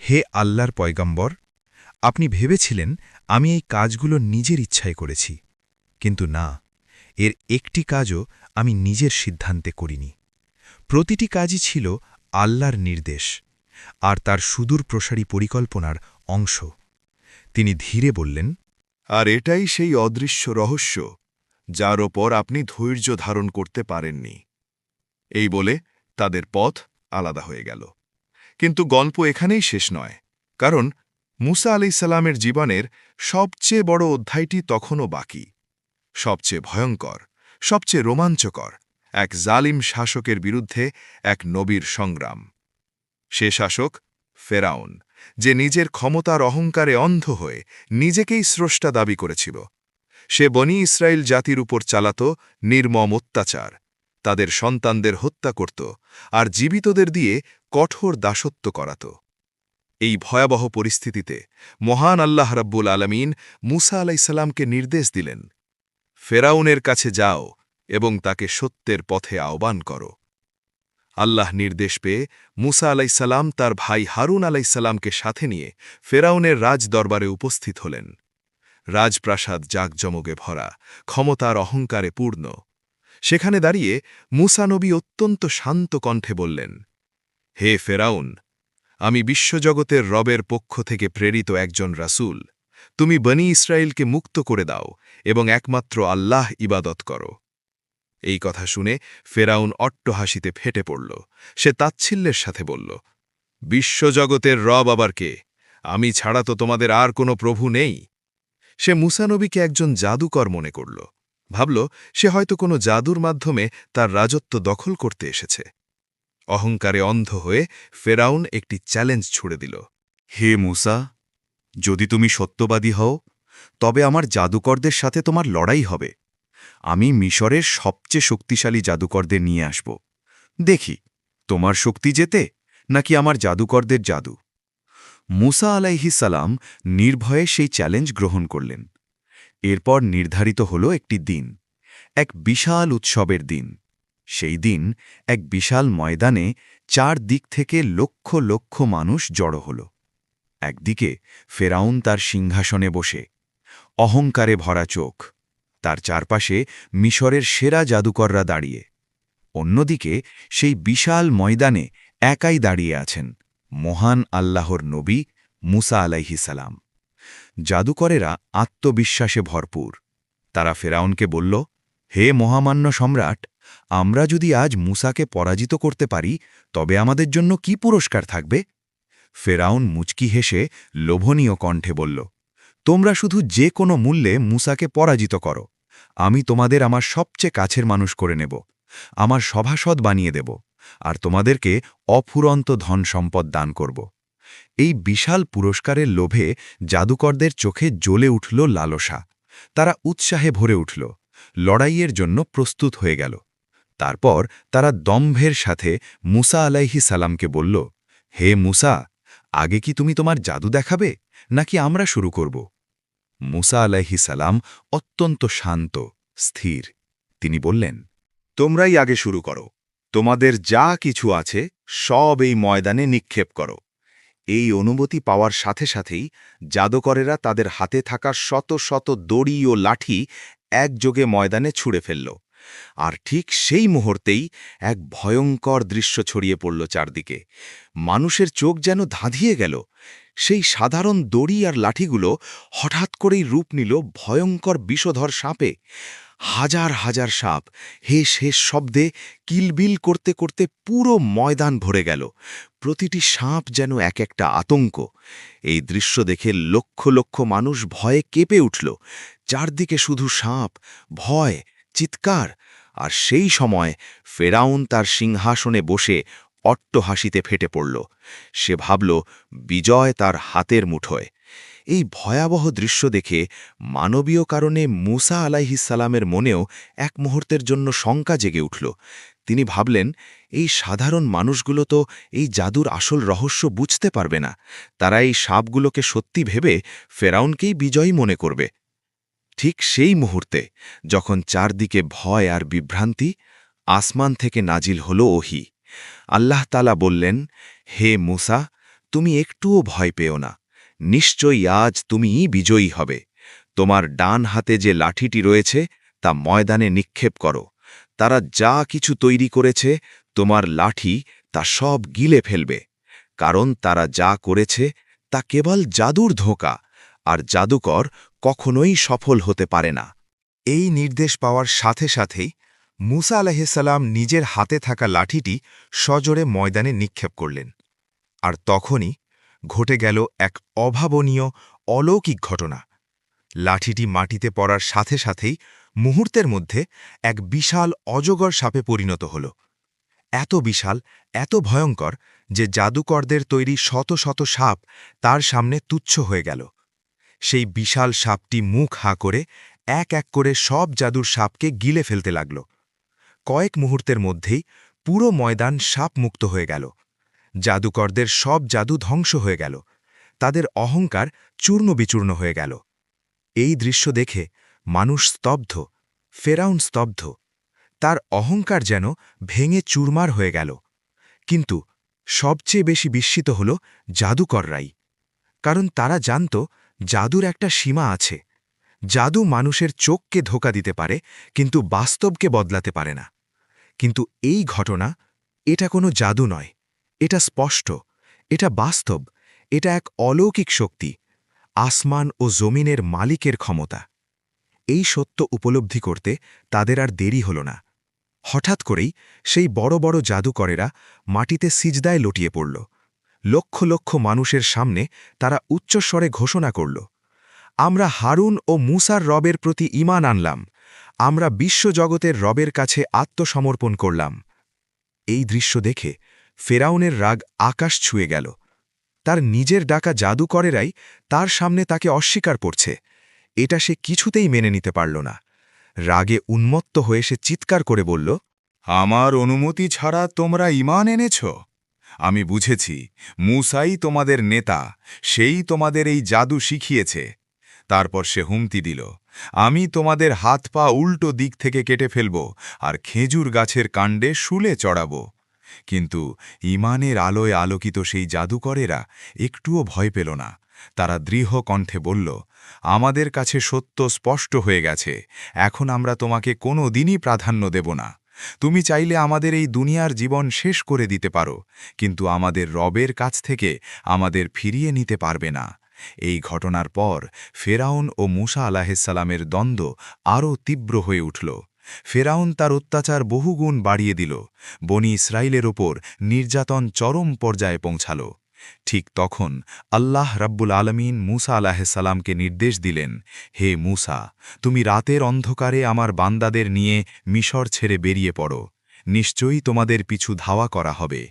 Speaker 3: হে আল্লাহর পয়গম্বর, আপনি ভেবেছিলেন আমি এই কাজগুলো নিজের ইচ্ছায় করেছি, কিন্তু না, এর একটি কাজও আমি নিজের সিদ্ধান্তে করিনি। প্রতিটি কাজই ছিল আল্লাহর নির্দেশ আর তার সুদূর প্রসারী পরিকল্পনার অংশ। তিনি ধীরে বললেন,
Speaker 2: আর এটাই সেই অদৃশ্য রহস্য যার ওপর আপনি ধৈর্য ধারণ করতে পারেননি। এই বলে তাদের পথ আলাদা হয়ে গেল। কিন্তু গল্প এখানেই শেষ নয়, কারণ মুসা আলাইহিসসালামের জীবনের সবচেয়ে বড় অধ্যায়টি তখনও বাকি। সবচেয়ে ভয়ঙ্কর, সবচেয়ে রোমাঞ্চকর, এক জালিম শাসকের বিরুদ্ধে এক নবীর সংগ্রাম। সে শাসক ফেরাউন, যে নিজের ক্ষমতার অহংকারে অন্ধ হয়ে নিজেকেই স্রষ্টা দাবি করেছিল। সে বনি ইসরায়েল জাতির উপর চালাত নির্মম অত্যাচার, তাদের সন্তানদের হত্যা করত আর জীবিতদের দিয়ে কঠোর দাসত্ব করাত। এই ভয়াবহ পরিস্থিতিতে মহান আল্লাহ রাব্বুল আলামিন মুসা আলাইহিসসালামকে নির্দেশ দিলেন, ফেরাউনের কাছে যাও এবং তাকে সত্যের পথে আহ্বান করো। আল্লাহ নির্দেশ পেয়ে মুসা আলাইহিসসালাম তার ভাই হারুন আলাইহিসসালামকে সাথে নিয়ে ফেরাউনের রাজ দরবারে উপস্থিত হলেন। রাজপ্রাসাদ জাঁকজমকে ভরা, ক্ষমতার অহংকারে পূর্ণ। সেখানে দাঁড়িয়ে মুসা নবী অত্যন্ত শান্ত কণ্ঠে বললেন, হে ফেরাউন, আমি বিশ্বজগতের রবের পক্ষ থেকে প্রেরিত একজন রাসূল। তুমি বনি ইসরায়েলকে মুক্ত করে দাও এবং একমাত্র আল্লাহ ইবাদত করো। এই কথা শুনে ফেরাউন অট্টহাসিতে ফেটে পড়ল। সে তাচ্ছিল্যের সাথে বলল, বিশ্বজগতের রব আবার কে? আমি ছাড়া তো তোমাদের আর কোনো প্রভু নেই। সে মুসা নবীকে একজন জাদুকর মনে করল, ভাবল সে হয়তো কোনো জাদুর মাধ্যমে তার রাজত্ব দখল করতে এসেছে। অহংকারে অন্ধ হয়ে ফেরাউন একটি চ্যালেঞ্জ ছুড়ে দিল,
Speaker 6: হে মুসা, যদি তুমি সত্যবাদী হও তবে আমার জাদুকরদের সাথে তোমার লড়াই হবে। আমি মিশরের সবচেয়ে শক্তিশালী জাদুকরদের নিয়ে আসব। দেখি তোমার শক্তি জেতে নাকি আমার জাদুকরদের জাদু। মুসা আলাইহিসসালাম নির্ভয়ে সেই চ্যালেঞ্জ গ্রহণ করলেন। এরপর নির্ধারিত হল একটি দিন, এক বিশাল উৎসবের দিন। সেই দিন এক বিশাল ময়দানে 4 দিক থেকে লক্ষ লক্ষ মানুষ জড়ো হল। একদিকে ফেরাউন তার সিংহাসনে বসে, অহংকারে ভরা চোখ, তার চারপাশে মিশরের সেরা জাদুকররা দাঁড়িয়ে। অন্যদিকে সেই বিশাল ময়দানে একাই দাঁড়িয়ে আছেন মহান আল্লাহর নবী মুসা আলাইহিসসালাম। জাদুকরেরা আত্মবিশ্বাসে ভরপুর। তারা ফেরাউনকে বলল, হে মহামান্য সম্রাট, আমরা যদি আজ মুসাকে পরাজিত করতে পারি তবে আমাদের জন্য কি পুরস্কার থাকবে? ফেরাউন মুচকি হেসে লোভনীয় কণ্ঠে বলল, তোমরা শুধু যে কোনো মূল্যে মুসাকে পরাজিত করো। আমি তোমাদের আমার সবচেয়ে কাছের মানুষ করে নেব, আমার সভাসদ বানিয়ে দেব, আর তোমাদেরকে অফুরন্ত ধন সম্পদ দান করব। এই বিশাল পুরস্কারের লোভে জাদুকরদের চোখে জ্বলে উঠল লালসা। তারা উৎসাহে ভরে উঠল, লড়াইয়ের জন্য প্রস্তুত হয়ে গেল। তারপর তারা দম্ভের সাথে মুসা আলাইহিসসালামকে বলল, হে মুসা, আগে কি তুমি তোমার জাদু দেখাবে নাকি আমরা শুরু করব? মুসা আলাইহিসসালাম অত্যন্ত শান্ত, স্থির। তিনি বললেন,
Speaker 2: তোমরাই আগে শুরু করো। তোমাদের যা কিছু আছে সব এই ময়দানে নিক্ষেপ করো। এই অনুমতি পাওয়ার সাথে সাথেই জাদুকরেরা তাদের হাতে থাকা শত শত দড়ি ও লাঠি একযোগে ময়দানে ছুঁড়ে ফেলল। আর ঠিক সেই মুহূর্তেই এক ভয়ঙ্কর দৃশ্য ছড়িয়ে পড়ল চারদিকে। মানুষের চোখ যেন ধাঁধিয়ে গেল। সেই সাধারণ দড়ি আর লাঠিগুলো হঠাৎ করেই রূপ নিল ভয়ঙ্কর বিষধর সাপে।
Speaker 4: হাজার হাজার সাপ হে শেষ শব্দে কিলবিল করতে করতে পুরো ময়দান ভরে গেল। প্রতিটি সাপ যেন এক একটা আতঙ্ক। এই দৃশ্য দেখে লক্ষ লক্ষ মানুষ ভয়ে কেঁপে উঠল। চারদিকে শুধু সাপ, ভয়, চিৎকার। আর সেই সময় ফেরাউন তার সিংহাসনে বসে অট্টহাসিতে ফেটে পড়ল। সে ভাবল বিজয় তার হাতের মুঠোয়। এই ভয়াবহ দৃশ্য দেখে মানবীয় কারণে মূসা আলাইহিসসালামের মনেও এক মুহূর্তের জন্য শঙ্কা জেগে উঠল। তিনি ভাবলেন, এই সাধারণ মানুষগুলো তো এই জাদুর আসল রহস্য বুঝতে পারবে না। তারা এই সাপগুলোকে সত্যি ভেবে ফেরাউনকেই বিজয়ী মনে করবে। ঠিক সেই মুহূর্তে যখন চারদিকে ভয় আর বিভ্রান্তি, আসমান থেকে নাজিল হল ওহী। আল্লাহ তাআলা বললেন, হে মূসা, তুমি একটুও ভয় পেও না। নিশ্চয়ই আজ তুমিই বিজয়ী হবে। তোমার ডান হাতে যে লাঠিটি রয়েছে তা ময়দানে নিক্ষেপ করো। তারা যা কিছু তৈরি করেছে তোমার লাঠি তা সব গিলে ফেলবে। কারণ তারা যা করেছে তা কেবল জাদুর ধোঁকা, আর জাদুকর কখনোই সফল হতে পারে না।
Speaker 3: এই নির্দেশ পাওয়ার সাথে সাথেই মূসা আলাইহিসসালাম নিজের হাতে থাকা লাঠিটি সজোরে ময়দানে নিক্ষেপ করলেন। আর তখনই ঘটে গেল এক অভাবনীয়, অলৌকিক ঘটনা। লাঠিটি মাটিতে পড়ার সাথে সাথেই মুহূর্তের মধ্যে এক বিশাল অজগর সাপে পরিণত হল। এত বিশাল, এত ভয়ঙ্কর যে জাদুকরদের তৈরি শত শত সাপ তার সামনে তুচ্ছ হয়ে গেল। সেই বিশাল সাপটি মুখ হাঁ করে এক এক করে সব জাদুর সাপকে গিলে ফেলতে লাগল। কয়েক মুহূর্তের মধ্যেই পুরো ময়দান সাপমুক্ত হয়ে গেল। জাদুকরদের সব জাদু ধ্বংস হয়ে গেল। তাদের অহংকার চূর্ণবিচূর্ণ হয়ে গেল। এই দৃশ্য দেখে মানুষ স্তব্ধ, ফেরাউন স্তব্ধ। তার অহংকার যেন ভেঙে চুরমার হয়ে গেল। কিন্তু সবচেয়ে বেশি বিস্মিত হল জাদুকররাই। কারণ তারা জানত জাদুর একটা সীমা আছে। জাদু মানুষের চোখকে ধোঁকা দিতে পারে, কিন্তু বাস্তবকে বদলাতে পারে না। কিন্তু এই ঘটনা, এটা কোনো জাদু নয়। এটা স্পষ্ট, এটা বাস্তব, এটা এক অলৌকিক শক্তি, আসমান ও জমিনের মালিকের ক্ষমতা। এই সত্য উপলব্ধি করতে তাদের আর দেরি হল না। হঠাৎ করেই সেই বড় বড় জাদুকরেরা মাটিতে সিজদায় লটিয়ে পড়ল। লক্ষ লক্ষ মানুষের সামনে তারা উচ্চস্বরে ঘোষণা করল, আমরা হারুন ও মূসার রবের প্রতি ঈমান আনলাম। আমরা বিশ্বজগতের রবের কাছে আত্মসমর্পণ করলাম। এই দৃশ্য দেখে ফেরাউনের রাগ আকাশ ছুঁয়ে গেল। তার নিজের ডাকা জাদুকরেরাই তার সামনে তাকে অস্বীকার করছে। এটা সে কিছুতেই মেনে নিতে পারল না। রাগে উন্মত্ত হয়ে সে চিৎকার করে বলল,
Speaker 5: আমার অনুমতি ছাড়া তোমরা ঈমান এনেছ? আমি বুঝেছি, মূসাই তোমাদের নেতা, সেই তোমাদের এই জাদু শিখিয়েছে। তারপর সে হুমকি দিল, আমি তোমাদের হাত পা উল্টো দিক থেকে কেটে ফেলব আর খেজুর গাছের কাণ্ডে শুলে চড়াব। কিন্তু ঈমানের আলোয় আলোকিত সেই জাদুকরেরা একটুও ভয় পেল না। তারা দৃঢ় কণ্ঠে বলল, আমাদের কাছে সত্য স্পষ্ট হয়ে গেছে। এখন আমরা তোমাকে কোনো দিনই প্রাধান্য দেব না। তুমি চাইলে আমাদের এই দুনিয়ার জীবন শেষ করে দিতে পারো, কিন্তু আমাদের রবের কাছ থেকে আমাদের ফিরিয়ে নিতে পারবে না। এই ঘটনার পর ফেরাউন ও মূসা আলাইহিসসালামের দ্বন্দ্ব আরও তীব্র হয়ে উঠল। ফেরাউন তার অত্যাচার বহুগুণ বাড়িয়ে দিল। বনি ইসরায়েলের ওপর নির্যাতন চরম পর্যায়ে পৌঁছাল। ঠিক তখন আল্লাহ রাব্বুল আলমিন মূসা আলাইহিসসালামকে নির্দেশ দিলেন, হে মূসা, তুমি রাতের অন্ধকারে আমার বান্দাদের নিয়ে মিশর ছেড়ে বেরিয়ে পড়ো। নিশ্চয়ই তোমাদের পিছু ধাওয়া করা হবে।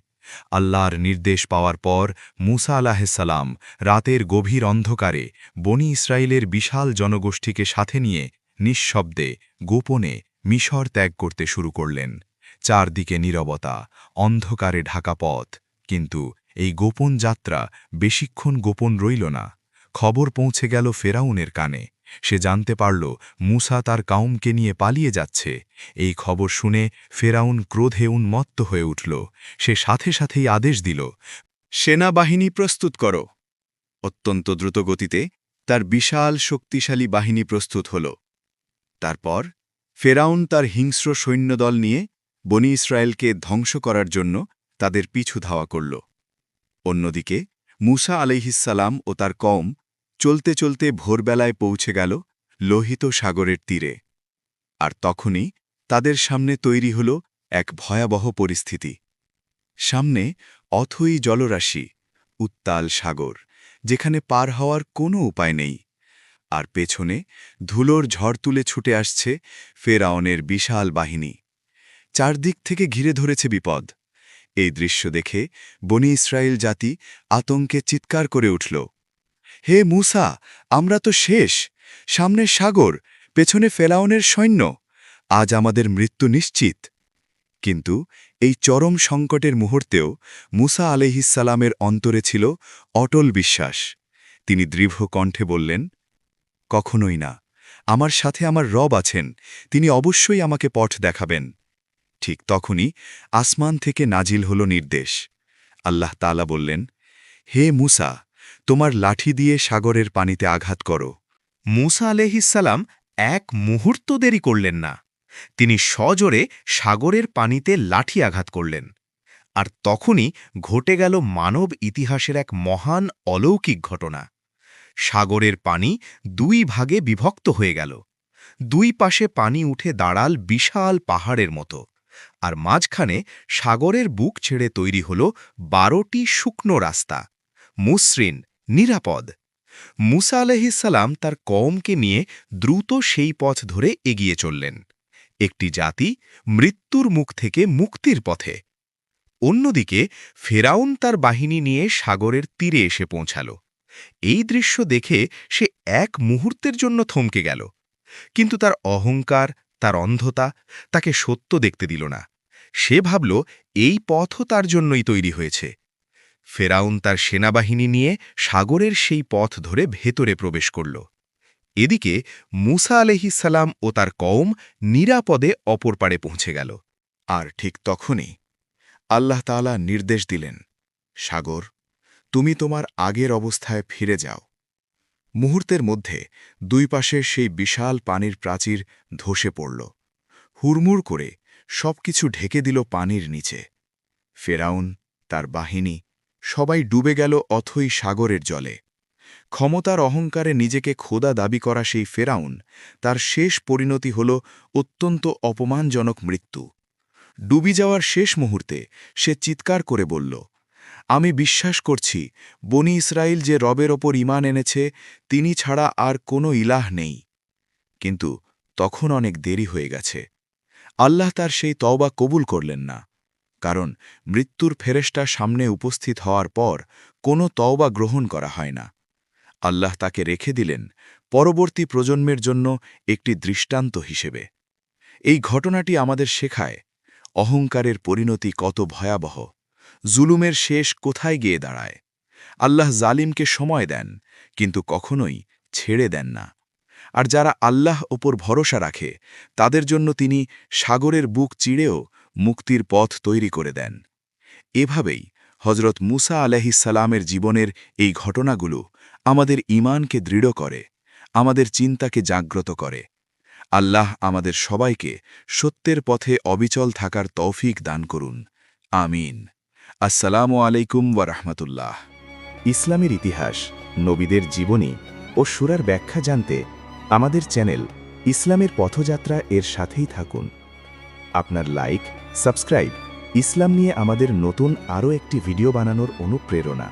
Speaker 5: আল্লাহর নির্দেশ পাওয়ার পর মূসা আলাইহিসসালাম রাতের গভীর অন্ধকারে বনি ইসরায়েলের বিশাল জনগোষ্ঠীকে সাথে নিয়ে নিঃশব্দে, গোপনে মিশর ত্যাগ করতে শুরু করলেন। চারদিকে নীরবতা, অন্ধকারে ঢাকা পথ। কিন্তু এই গোপন যাত্রা বেশিক্ষণ গোপন রইল না। খবর পৌঁছে গেল ফেরাউনের কানে। সে জানতে পারল মূসা তার কাউমকে নিয়ে পালিয়ে যাচ্ছে। এই খবর শুনে ফেরাউন ক্রোধে উন্মত্ত হয়ে উঠল। সে সাথে সাথেই আদেশ দিল,
Speaker 2: সেনাবাহিনী প্রস্তুত করো। অত্যন্ত দ্রুতগতিতে তার বিশাল শক্তিশালী বাহিনী প্রস্তুত হল। তারপর ফেরাউন তার হিংস্র সৈন্যদল নিয়ে বনি ইসরায়েলকে ধ্বংস করার জন্য তাদের পিছু ধাওয়া করল। অন্যদিকে মূসা আলাইহিসসালাম ও তার কওম চলতে চলতে ভোরবেলায় পৌঁছে গেল লোহিত সাগরের তীরে। আর তখনই তাদের সামনে তৈরি হল এক ভয়াবহ পরিস্থিতি। সামনে অথই জলরাশি, উত্তাল সাগর, যেখানে পার হওয়ার কোনো উপায় নেই, আর পেছনে ধুলোর ঝড় তুলে ছুটে আসছে ফেরাউনের বিশাল বাহিনী। চারদিক থেকে ঘিরে ধরেছে বিপদ। এই দৃশ্য দেখে বনি ইসরায়েল জাতি আতঙ্কে চিৎকার করে উঠল, হে মূসা, আমরা তো শেষ! সামনে সাগর, পেছনে ফেরাউনের সৈন্য, আজ আমাদের মৃত্যু নিশ্চিত। কিন্তু এই চরম সংকটের মুহূর্তেও মূসা আলাইহিসসালামের অন্তরে ছিল অটল বিশ্বাস। তিনি দৃঢ় কণ্ঠে বললেন, কখনোই না, আমার সাথে আমার রব আছেন, তিনি অবশ্যই আমাকে পথ দেখাবেন। ঠিক তখনই আসমান থেকে নাজিল হল নির্দেশ। আল্লাহ তাআলা বললেন, হে মূসা, তোমার লাঠি দিয়ে সাগরের পানিতে আঘাত করো।
Speaker 4: মূসা আলাইহিসসালাম এক মুহূর্ত দেরি করলেন না। তিনি সজোরে সাগরের পানিতে লাঠি আঘাত করলেন। আর তখনই ঘটে গেল মানব ইতিহাসের এক মহান অলৌকিক ঘটনা। সাগরের পানি দুই ভাগে বিভক্ত হয়ে গেল। দুই পাশে পানি উঠে দাঁড়াল বিশাল পাহাড়ের মতো, আর মাঝখানে সাগরের বুক ছেড়ে তৈরি হল 12টি শুকনো রাস্তা, মসৃণ, নিরাপদ। মূসা আলাইহিসসালাম তার কওমকে নিয়ে দ্রুত সেই পথ ধরে এগিয়ে চললেন, একটি জাতি মৃত্যুর মুখ থেকে মুক্তির পথে। অন্যদিকে ফেরাউন তার বাহিনী নিয়ে সাগরের তীরে এসে পৌঁছাল। এই দৃশ্য দেখে সে এক মুহূর্তের জন্য থমকে গেল, কিন্তু তার অহংকার, তার অন্ধতা তাকে সত্য দেখতে দিল না। সে ভাবল এই পথও তার জন্যই তৈরি হয়েছে। ফেরাউন তার সেনাবাহিনী নিয়ে সাগরের সেই পথ ধরে ভেতরে প্রবেশ করল। এদিকে মূসা আলাইহিসসালাম ও তার কওম নিরাপদে অপর পাড়ে পৌঁছে গেল।
Speaker 2: আর ঠিক তখনই আল্লাহ তাআলা নির্দেশ দিলেন, সাগর, তুমি তোমার আগের অবস্থায় ফিরে যাও। মুহূর্তের মধ্যে দুই পাশের সেই বিশাল পানির প্রাচীর ধসে পড়ল। হুড়মুড় করে সবকিছু ঢেকে দিল পানির নিচে। ফেরাউন, তার বাহিনী, সবাই ডুবে গেল অথই সাগরের জলে। ক্ষমতার অহংকারে নিজেকে খোদা দাবি করা সেই ফেরাউন, তার শেষ পরিণতি হল অত্যন্ত অপমানজনক মৃত্যু। ডুবি যাওয়ার শেষ মুহূর্তে সে চিৎকার করে বলল, আমি বিশ্বাস করছি বনি ইসরায়েল যে রবের ওপর ঈমান এনেছে তিনি ছাড়া আর কোনো ইলাহ নেই। কিন্তু তখন অনেক দেরি হয়ে গেছে। আল্লাহ তার সেই তওবা কবুল করলেন না, কারণ মৃত্যুর ফেরেশতা সামনে উপস্থিত হওয়ার পর কোনো তওবা গ্রহণ করা হয় না। আল্লাহ তাকে রেখে দিলেন পরবর্তী প্রজন্মের জন্য একটি দৃষ্টান্ত হিসেবে। এই ঘটনাটি আমাদের শেখায় অহংকারের পরিণতি কত ভয়াবহ, জুলুমের শেষ কোথায় গিয়ে দাঁড়ায়। আল্লাহ জালিমকে সময় দেন, কিন্তু কখনোই ছেড়ে দেন না। আর যারা আল্লাহ ওপর ভরসা রাখে তাদের জন্য তিনি সাগরের বুক চিড়েও মুক্তির পথ তৈরি করে দেন। এভাবেই হজরত মূসা আলাইহিসসালামের জীবনের এই ঘটনাগুলো আমাদের ঈমানকে দৃঢ় করে, আমাদের চিন্তাকে জাগ্রত করে। আল্লাহ আমাদের সবাইকে সত্যের পথে অবিচল থাকার তৌফিক দান করুন। আমিন। আসসালামু আলাইকুম ওয়া রাহমাতুল্লাহ।
Speaker 7: ইসলামের ইতিহাস, নবীদের জীবনী ও সূরার ব্যাখ্যা জানতে আমাদের চ্যানেল ইসলামের পথযাত্রা এর সাথেই থাকুন। আপনার লাইক, সাবস্ক্রাইব ইসলাম নিয়ে আমাদের নতুন আরও একটি ভিডিও বানানোর অনুপ্রেরণা।